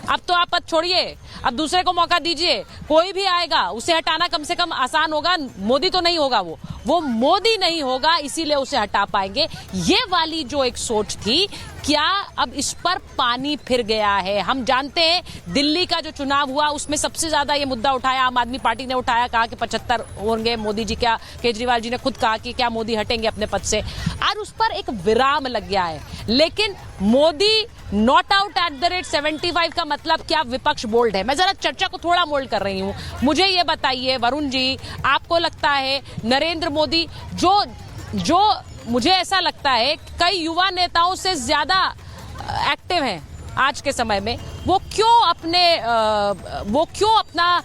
अब तो आप पद छोड़िए, अब दूसरे को मौका दीजिए, कोई भी आएगा उसे हटाना कम से कम आसान होगा, मोदी तो नहीं होगा, वो मोदी नहीं होगा, इसीलिए उसे हटा पाएंगे। ये वाली जो एक सोच थी, क्या अब इस पर पानी फिर गया है? हम जानते हैं दिल्ली का जो चुनाव हुआ उसमें सबसे ज्यादा ये मुद्दा उठाया आम आदमी पार्टी ने उठाया, कहा कि 75 होंगे मोदी जी, क्या केजरीवाल जी ने खुद कहा कि क्या मोदी हटेंगे अपने पद से, और उस पर एक विराम लग गया है। लेकिन Modi not out at the rate 75 का मतलब क्या विपक्ष बोल्ड है? मैं जरा चर्चा को थोड़ा मोल्ड कर रही हूं। मुझे ये बताइए वरुण जी, आपको लगता है नरेंद्र मोदी जो मुझे ऐसा लगता है कई युवा नेताओं से ज्यादा एक्टिव हैं आज के समय में, वो क्यों अपना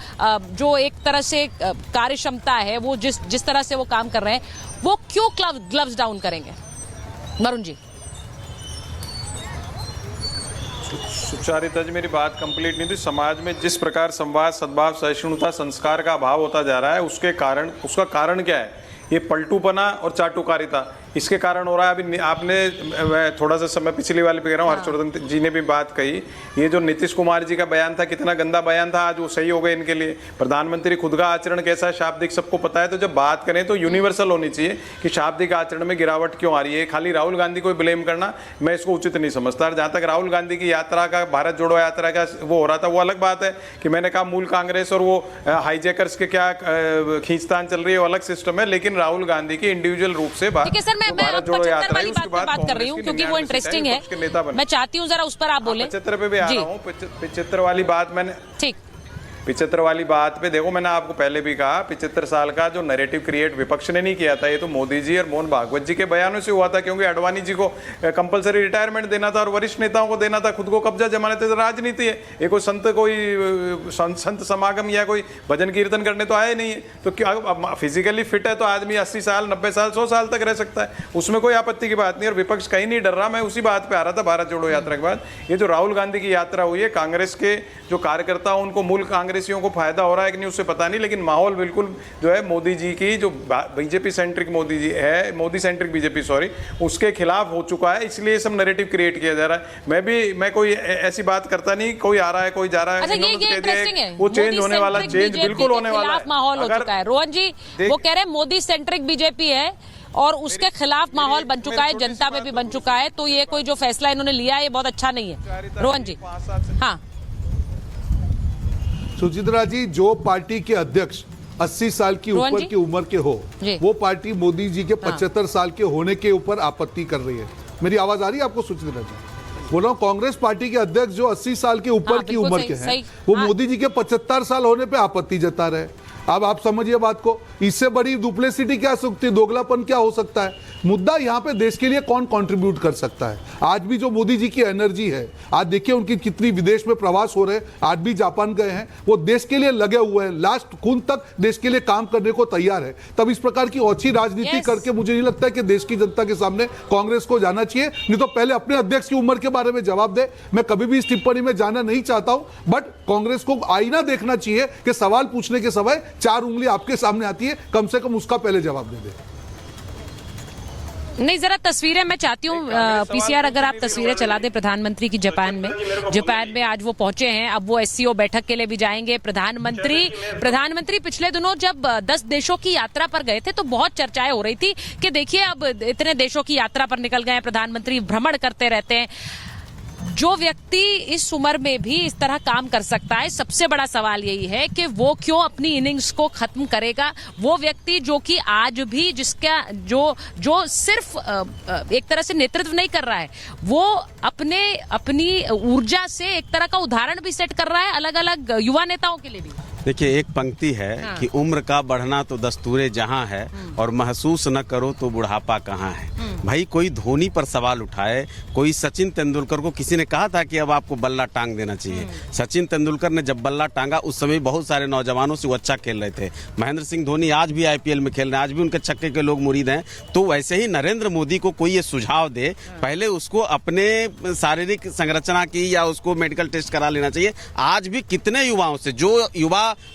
जो एक तरह से कार्य क्षमता है, वो जिस तरह से वो काम कर रहे हैं, वो क्यों ग्लव्स डाउन करेंगे? वरुण जी। सुचारिता जी, मेरी बात कंप्लीट नहीं थी। समाज में जिस प्रकार संवाद, सद्भाव, सहिष्णुता, संस्कार का अभाव होता जा रहा है, उसका कारण क्या है? ये पलटूपना और चाटुकारिता, इसके कारण हो रहा है। अभी आपने थोड़ा सा समय पिछली वाली पे कह रहा हूँ, हर्षवर्धन जी ने भी बात कही, ये जो नीतीश कुमार जी का बयान था, कितना गंदा बयान था, आज वो सही हो गए इनके लिए। प्रधानमंत्री खुद का आचरण कैसा है, शाब्दिक सबको पता है। तो जब बात करें तो यूनिवर्सल होनी चाहिए कि शाब्दिक आचरण में गिरावट क्यों आ रही है। खाली राहुल गांधी को ब्लेम करना मैं इसको उचित नहीं समझता। जहाँ तक राहुल गांधी की यात्रा का, भारत जोड़ो यात्रा का वो हो रहा था, वो अलग बात है कि मैंने कहा मूल कांग्रेस और वो हाईजैकर्स के क्या खींचतान चल रही है, वो अलग सिस्टम है। लेकिन राहुल गांधी की इंडिविजुअल रूप से भारत जोड़ो वाली बात कर रही हूँ क्योंकि वो इंटरेस्टिंग है, मैं चाहती हूँ जरा उस पर आप बोले। 75 पे भी आ रहा हूँ। 75 वाली बात मैंने, ठीक, 75 वाली बात पे देखो, मैंने आपको पहले भी कहा 75 साल का जो नैरेटिव क्रिएट विपक्ष ने नहीं किया था, ये तो मोदी जी और मोहन भागवत जी के बयानों से हुआ था। क्योंकि अडवाणी जी को कंपलसरी रिटायरमेंट देना था और वरिष्ठ नेताओं को देना था, खुद को कब्जा जमाने थे। तो राजनीति है, ये कोई संत समागम या कोई भजन कीर्तन करने तो आए नहीं है। तो क्या फिजिकली फिट है तो आदमी 80 साल 90 साल 100 साल तक रह सकता है, उसमें कोई आपत्ति की बात नहीं। और विपक्ष कहीं नहीं डर रहा। मैं उसी बात पे आ रहा था, भारत जोड़ो यात्रा के बाद ये जो राहुल गांधी की यात्रा हुई है, कांग्रेस के जो कार्यकर्ता उनको, मूल कांग्रेसियों को फायदा हो रहा है कि नहीं उससे पता नहीं, लेकिन माहौल बिल्कुल जो है मोदी जी की, जो बीजेपी सेंट्रिक मोदी जी है, मोदी सेंट्रिक बीजेपी सॉरी, उसके खिलाफ हो चुका है। इसलिए सब नैरेटिव क्रिएट किया जा रहा है। मैं कोई ऐसी बात करता नहीं, कोई आ रहा है कोई जा रहा है, वो चेंज होने वाला, चेंज बिल्कुल होने वाला है। माहौल हो चुका है। रोहन जी वो कह रहे हैं मोदी सेंट्रिक बीजेपी है और उसके खिलाफ माहौल बन चुका है, जनता में भी बन चुका है। तो ये कोई जो फैसला इन्होंने लिया है ये बहुत अच्छा नहीं है। रोहन जी। हाँ सुचित्रा जी, जो पार्टी के अध्यक्ष 80 साल की ऊपर की उम्र के हो, वो पार्टी मोदी जी के 75 साल के होने के ऊपर आपत्ति कर रही है। मेरी आवाज आ रही है आपको सुचित्रा जी? बोल रहा हूँ, कांग्रेस पार्टी के अध्यक्ष जो 80 साल के ऊपर की उम्र के हैं, वो मोदी जी के 75 साल होने पे आपत्ति जता रहे। अब आप समझिए बात को, इससे बड़ी डुप्लेसिटी क्या सकती, दोगलापन क्या हो सकता है। मुद्दा यहाँ पे देश के लिए कौन कंट्रीब्यूट कर सकता है। आज भी जो मोदी जी की एनर्जी है, आज देखिए उनकी कितनी विदेश में प्रवास हो रहे हैं, आज भी जापान गए हैं, वो देश के लिए लगे हुए हैं, लास्ट खून तक देश के लिए काम करने को तैयार है। तब इस प्रकार की ओछी राजनीति करके मुझे नहीं लगता है कि देश की जनता के सामने कांग्रेस को जाना चाहिए। नहीं तो पहले अपने अध्यक्ष की उम्र के बारे में जवाब दे। मैं कभी भी इस टिप्पणी में जाना नहीं चाहता हूं, बट कांग्रेस को आईना देखना चाहिए कि सवाल पूछने के समय 4 उंगली आपके सामने आती है, कम से कम उसका पहले जवाब दे दे। नहीं, जरा तस्वीरें मैं चाहती हूँ पीसीआर, अगर आप तस्वीरें चला दें प्रधानमंत्री की जापान में आज वो पहुंचे हैं। अब वो एससीओ बैठक के लिए भी जाएंगे। प्रधानमंत्री पिछले दिनों जब 10 देशों की यात्रा पर गए थे तो बहुत चर्चाएं हो रही थी कि देखिए अब इतने देशों की यात्रा पर निकल गए हैं, प्रधानमंत्री भ्रमण करते रहते हैं। जो व्यक्ति इस उम्र में भी इस तरह काम कर सकता है, सबसे बड़ा सवाल यही है कि वो क्यों अपनी इनिंग्स को खत्म करेगा। वो व्यक्ति जो कि आज भी जिसका जो सिर्फ एक तरह से नेतृत्व नहीं कर रहा है, वो अपनी ऊर्जा से एक तरह का उदाहरण भी सेट कर रहा है अलग अलग युवा नेताओं के लिए भी। देखिए, एक पंक्ति है कि उम्र का बढ़ना तो दस्तूरे जहां है और महसूस न करो तो बुढ़ापा कहां है। भाई, कोई धोनी पर सवाल उठाए, कोई सचिन तेंदुलकर को किसी ने कहा था कि अब आपको बल्ला टांग देना चाहिए। सचिन तेंदुलकर ने जब बल्ला टांगा उस समय बहुत सारे नौजवानों से वो अच्छा खेल रहे थे। महेंद्र सिंह धोनी आज भी आईपीएल में खेल रहे हैं, आज भी उनके छक्के के लोग मुरीद हैं। तो वैसे ही नरेंद्र मोदी को कोई ये सुझाव दे, पहले उसको अपने शारीरिक संरचना की या उसको मेडिकल टेस्ट करा लेना चाहिए। आज भी कितने युवाओं से जो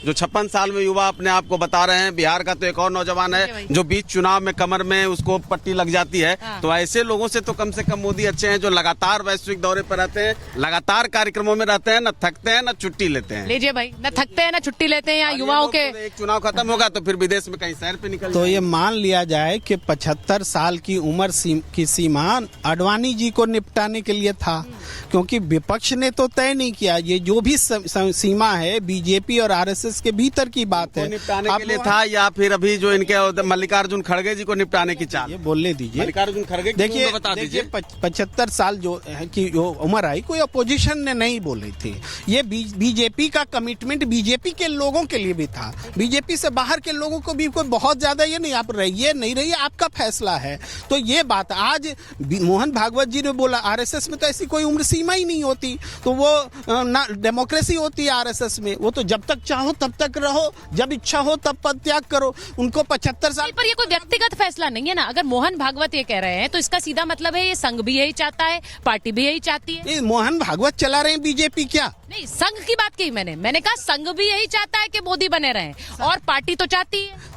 56 साल में युवा अपने आप को बता रहे हैं। बिहार का तो एक और नौजवान है जो बीच चुनाव में कमर में उसको पट्टी लग जाती है। तो ऐसे लोगों से तो कम से कम मोदी अच्छे हैं, जो लगातार वैश्विक दौरे पर रहते हैं, लगातार कार्यक्रमों में रहते हैं, न थकते हैं न छुट्टी लेते हैं। लीजिए भाई, न थकते हैं न छुट्टी लेते हैं। यहाँ युवाओं के एक चुनाव खत्म होगा तो फिर विदेश में कहीं सैर पे निकल तो ये मान लिया जाए कि 75 साल की उम्र की सीमा आडवाणी जी को निपटाने के लिए था, क्योंकि विपक्ष ने तो तय नहीं किया। ये जो भी सीमा है बीजेपी और आरएसएस के भीतर की बात है, निपटाने के लिए था या फिर अभी जो इनके मल्लिकार्जुन खड़गे जी को निपटाने की चाल। ये बोलने दीजिए मल्लिकार्जुन खड़गे, देखिए 75 साल जो है कि जो उम्र आई, कोई अपोजिशन ने नहीं बोली थी। ये बीजेपी का कमिटमेंट बीजेपी के लोगों के लिए भी था। बीजेपी से बाहर के लोगों को भी कोई बहुत ज्यादा ये नहीं, आप रहिए नहीं रहिए आपका फैसला है। तो ये बात आज मोहन भागवत जी ने बोला, आरएसएस में तो ऐसी कोई उम्र सीमा ही नहीं होती, तो वो ना डेमोक्रेसी होती है आरएसएस में। वो तो जब तक चाहो तब तक रहो, जब इच्छा हो तब पद त्याग करो। उनको 75 साल पर ये कोई व्यक्तिगत फैसला नहीं है ना। अगर मोहन भागवत ये कह रहे हैं तो इसका सीधा मतलब है ये संघ भी यही चाहता है, पार्टी भी यही चाहती है। मोहन भागवत चला रहे हैं बीजेपी क्या? नहीं, संघ की बात कही मैंने कहा संघ भी यही चाहता है कि मोदी बने रहें, और पार्टी तो चाहती है।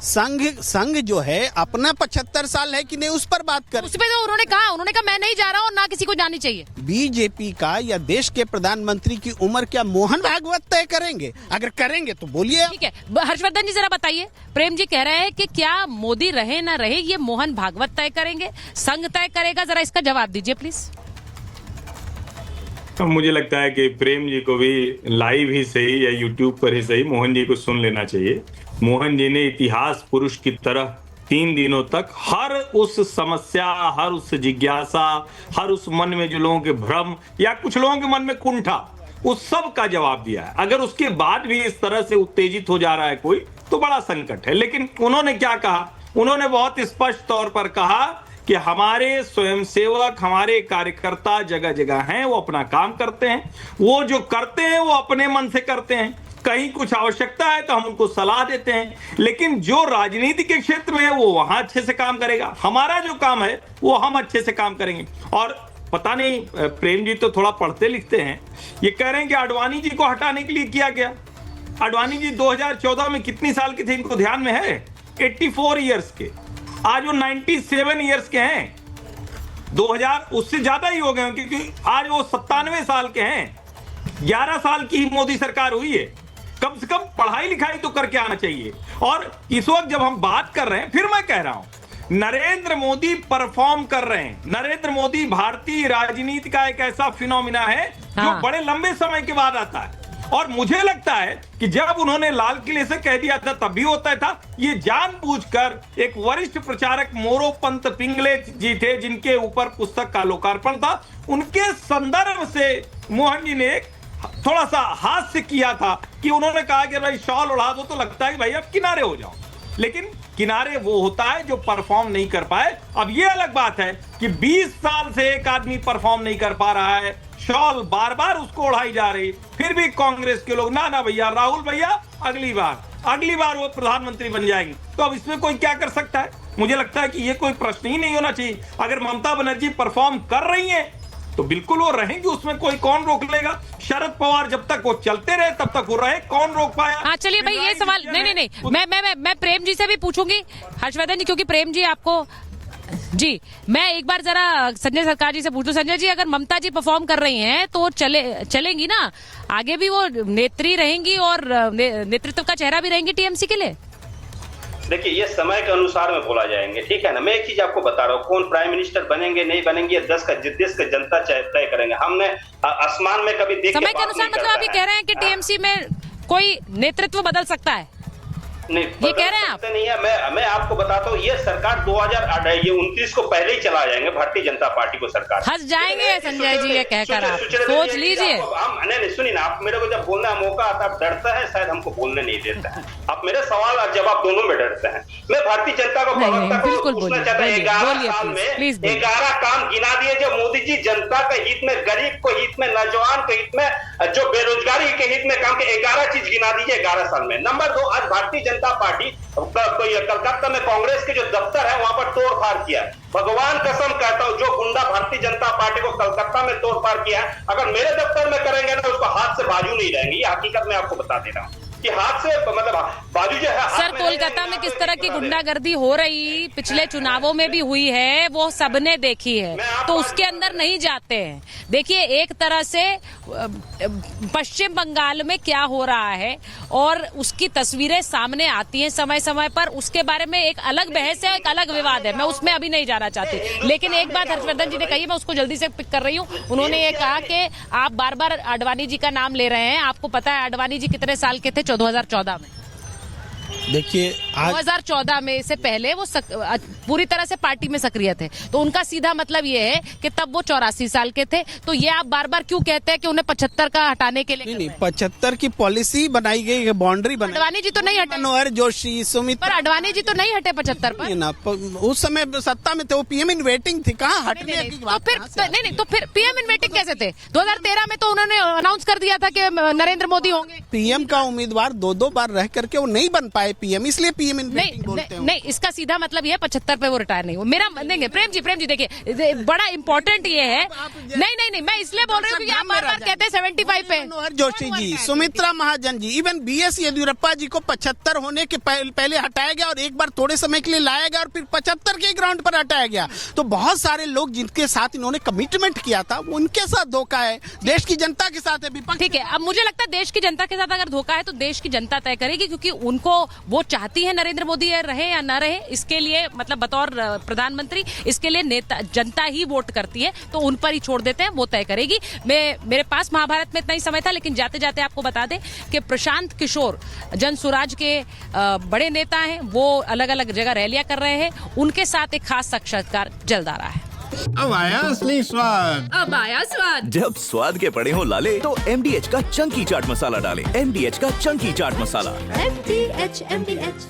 संघ जो है अपना 75 साल है कि नहीं उस पर बात कर। उस पर तो उन्होंने कहा मैं नहीं जा रहा हूँ, ना किसी को जानी चाहिए। बीजेपी का या देश के प्रधानमंत्री की उम्र क्या मोहन भागवत तय करेंगे? अगर करेंगे तो बोलिए। ठीक है, हर्षवर्धन जी जरा बताइए। प्रेम जी कह रहे हैं कि क्या मोदी रहे ना रहे ये मोहन भागवत तय करेंगे, संघ तय करेगा? जरा इसका जवाब दीजिए प्लीज। मुझे लगता है कि प्रेम जी को भी लाइव ही सही या यूट्यूब पर ही सही मोहन जी को सुन लेना चाहिए। मोहन जी ने इतिहास पुरुष की तरह 3 दिनों तक हर उस समस्या, हर उस जिज्ञासा, हर उस मन में जो लोगों के भ्रम या कुछ लोगों के मन में कुंठा, उस सब का जवाब दिया है। अगर उसके बाद भी इस तरह से उत्तेजित हो जा रहा है कोई, तो बड़ा संकट है। लेकिन उन्होंने क्या कहा? उन्होंने बहुत स्पष्ट तौर पर कहा कि हमारे स्वयंसेवक, हमारे कार्यकर्ता जगह जगह हैं, वो अपना काम करते हैं, वो जो करते हैं वो अपने मन से करते हैं। कहीं कुछ आवश्यकता है तो हम उनको सलाह देते हैं, लेकिन जो राजनीति के क्षेत्र में है वो वहां अच्छे से काम करेगा। हमारा जो काम है वो हम अच्छे से काम करेंगे। और पता नहीं, प्रेम जी तो थोड़ा पढ़ते लिखते हैं, ये कह रहे हैं कि आडवाणी जी को हटाने के लिए किया गया। आडवाणी जी 2014 में कितनी साल के थे इनको ध्यान में है? 84 ईयर्स के। आज वो 97 ईयर्स के हैं। 2000 उससे ज्यादा ही हो गए, क्योंकि आज वो 97 साल के हैं। 11 साल की मोदी सरकार हुई है। कम से कम पढ़ाई लिखाई तो करके आना चाहिए। और इस वक्त जब हम बात कर रहे हैं, फिर मैं कह रहा हूं, नरेंद्र मोदी परफॉर्म कर रहे हैं। नरेंद्र मोदी भारतीय राजनीति का एक ऐसा फिनोमिना है जो बड़े लंबे समय के बाद आता है। और मुझे लगता है कि जब उन्होंने लाल किले से कह दिया था तब भी होता था। ये जानबूझकर एक वरिष्ठ प्रचारक मोरोपंत पिंगले जी थे, जिनके ऊपर पुस्तक का लोकार्पण था, उनके संदर्भ से मोहन जी ने एक थोड़ा सा हास्य किया था कि उन्होंने कहा कि भाई शॉल उड़ा दो, तो लगता है कि भाई अब किनारे हो जाओ। लेकिन किनारे वो होता है जो परफॉर्म नहीं कर पाए। अब ये अलग बात है कि 20 साल से एक आदमी परफॉर्म नहीं कर पा रहा है, शॉल बार बार उसको उड़ाई जा रही, फिर भी कांग्रेस के लोग ना भैया, राहुल भैया अगली बार वो प्रधानमंत्री बन जाएंगे। तो अब इसमें कोई क्या कर सकता है? मुझे लगता है कि ये कोई प्रश्न ही नहीं होना चाहिए। अगर ममता बनर्जी परफॉर्म कर रही है तो बिल्कुल वो रहेंगे, उसमें कोई कौन रोक लेगा? शरद पवार जब तक वो चलते रहे तब तक वो रहे, कौन रोक पाया? हाँ चलिए भाई, ये सवाल नहीं, मैं प्रेम जी से भी पूछूंगी, हर्षवर्धन जी, क्योंकि प्रेम जी आपको जी, मैं एक बार जरा संजय सरकार जी से पूछूं। संजय जी, अगर ममता जी परफॉर्म कर रही हैं तो चलेंगी ना, आगे भी वो नेत्री रहेंगी और नेतृत्व का चेहरा भी रहेंगी टीएमसी के लिए? देखिए, ये समय के अनुसार में बोला जाएंगे, ठीक है ना। मैं एक चीज आपको बता रहा हूँ, कौन प्राइम मिनिस्टर बनेंगे नहीं बनेंगे, देश का जनता तय करेंगे। हमने आसमान में कभी देख समय के अनुसार मतलब आप ये कह रहे हैं कि टीएमसी में कोई नेतृत्व बदल सकता है? नहीं, ये कह रहे हैं आप? नहीं है। मैं आपको बताता हूँ, ये सरकार 2029 को पहले ही चला जाएंगे भारतीय जनता पार्टी को सरकार। हंस जाएंगे संजय जी ये कहकर, आप सोच लीजिए। नहीं सुनिए ना, आप मेरे को जब बोलने का मौका आता है आप डरता है, शायद हमको बोलने नहीं देता है। आप मेरे सवाल और जवाब दोनों में डरते हैं। मैं भारतीय जनता को प्रवक्ता को पूछना चाहता हूँ, 11 साल में 11 काम गिना दिए जो मोदी जी जनता के हित में, गरीब को हित में, नौजवान के हित में, जो बेरोजगारी के हित में काम के 11 चीज गिना दीजिए 11 साल में। नंबर 2, आज भारतीय जनता पार्टी कलकत्ता में कांग्रेस के जो दफ्तर है वहां पर तोड़फाड़ किया। भगवान कसम कहता हूं, जो गुंडा भारतीय जनता पार्टी को कलकत्ता में तोड़फाड़ किया है, अगर मेरे दफ्तर में करेंगे ना, उसको हाथ से बाजू नहीं रहेंगे। ये हकीकत मैं आपको बता दे रहा हूं कि हाथ से मतलब बाजू जो है। सर, कोलकाता में किस तरह की गुंडागर्दी हो रही पिछले चुनावों में भी हुई है, वो सबने देखी है, तो उसके अंदर नहीं जाते हैं। देखिए, एक तरह से पश्चिम बंगाल में क्या हो रहा है और उसकी तस्वीरें सामने आती हैं समय समय पर, उसके बारे में एक अलग बहस है, एक अलग विवाद है, मैं उसमें अभी नहीं जाना चाहती। लेकिन एक बात हर्षवर्धन जी ने कही, मैं उसको जल्दी से पिक कर रही हूँ। उन्होंने ये कहा कि आप बार बार आडवाणी जी का नाम ले रहे हैं। आपको पता है आडवाणी जी कितने साल के थे 2014 में? देखिए, 2014 में से पहले वो पूरी तरह से पार्टी में सक्रिय थे, तो उनका सीधा मतलब ये है कि तब वो 84 साल के थे। तो ये आप बार बार क्यों कहते हैं कि उन्हें 75 का हटाने के लिए? नहीं, 75 की पॉलिसी बनाई गई है, बाउंड्री बनाई। आडवाणी जी तो नहीं हटे, मनोहर जोशी, सुमित, पर आडवाणी जी तो नहीं हटे 75 पर ना, उस समय सत्ता में थे, वो पीएम इन वेटिंग थी, कहाँ हटने की बात? तो फिर पीएम इन वेटिंग कैसे थे? 2013 में तो उन्होंने अनाउंस कर दिया था कि नरेंद्र मोदी होंगे। पीएम का उम्मीदवार 2 बार रह करके वो नहीं बन पाए पीएम, इसलिए पीएम इन वेटिंग बोलते हैं। नहीं, इसका सीधा मतलब ये है 75 पे वो रिटायर नहीं हुआ। मेरा देंगे प्रेम जी देखिए, बड़ा इंपॉर्टेंट ये है। नहीं, मैं इसलिए बोल रही हूँ क्योंकि आप बार-बार कहते हैं 75 पे। मनोहर जोशी जी, सुमित्रा महाजन जी, इवन बीएस येदियुरप्पा जी को 75 होने के पहले हटाया गया और एक बार थोड़े समय के लिए लाया गया और फिर 75 के ग्राउंड पर हटाया गया। तो बहुत सारे लोग जिनके साथ इन्होंने कमिटमेंट किया था, उनके साथ धोखा है, देश की जनता के साथ है, विपक्ष। ठीक है, अब मुझे लगता है देश की जनता के साथ अगर धोखा है तो देश की जनता तय करेगी, क्योंकि उनको वो चाहती है नरेंद्र मोदी रहे या ना रहे, इसके लिए मतलब बतौर प्रधानमंत्री, इसके लिए नेता जनता ही वोट करती है, तो उन पर ही छोड़ देते हैं, वो तय करेगी। मेरे पास महाभारत में इतना ही समय था, लेकिन जाते जाते आपको बता दें कि प्रशांत किशोर जन स्वराज के बड़े नेता हैं, वो अलग अलग जगह रैलियां कर रहे हैं, उनके साथ एक खास साक्षात्कार जल्द आ रहा है। अब आया असली स्वाद, अब आया स्वाद। जब स्वाद के पड़े हो लाले तो MDH का चंकी चाट मसाला डालें। MDH का चंकी चाट मसाला। MDH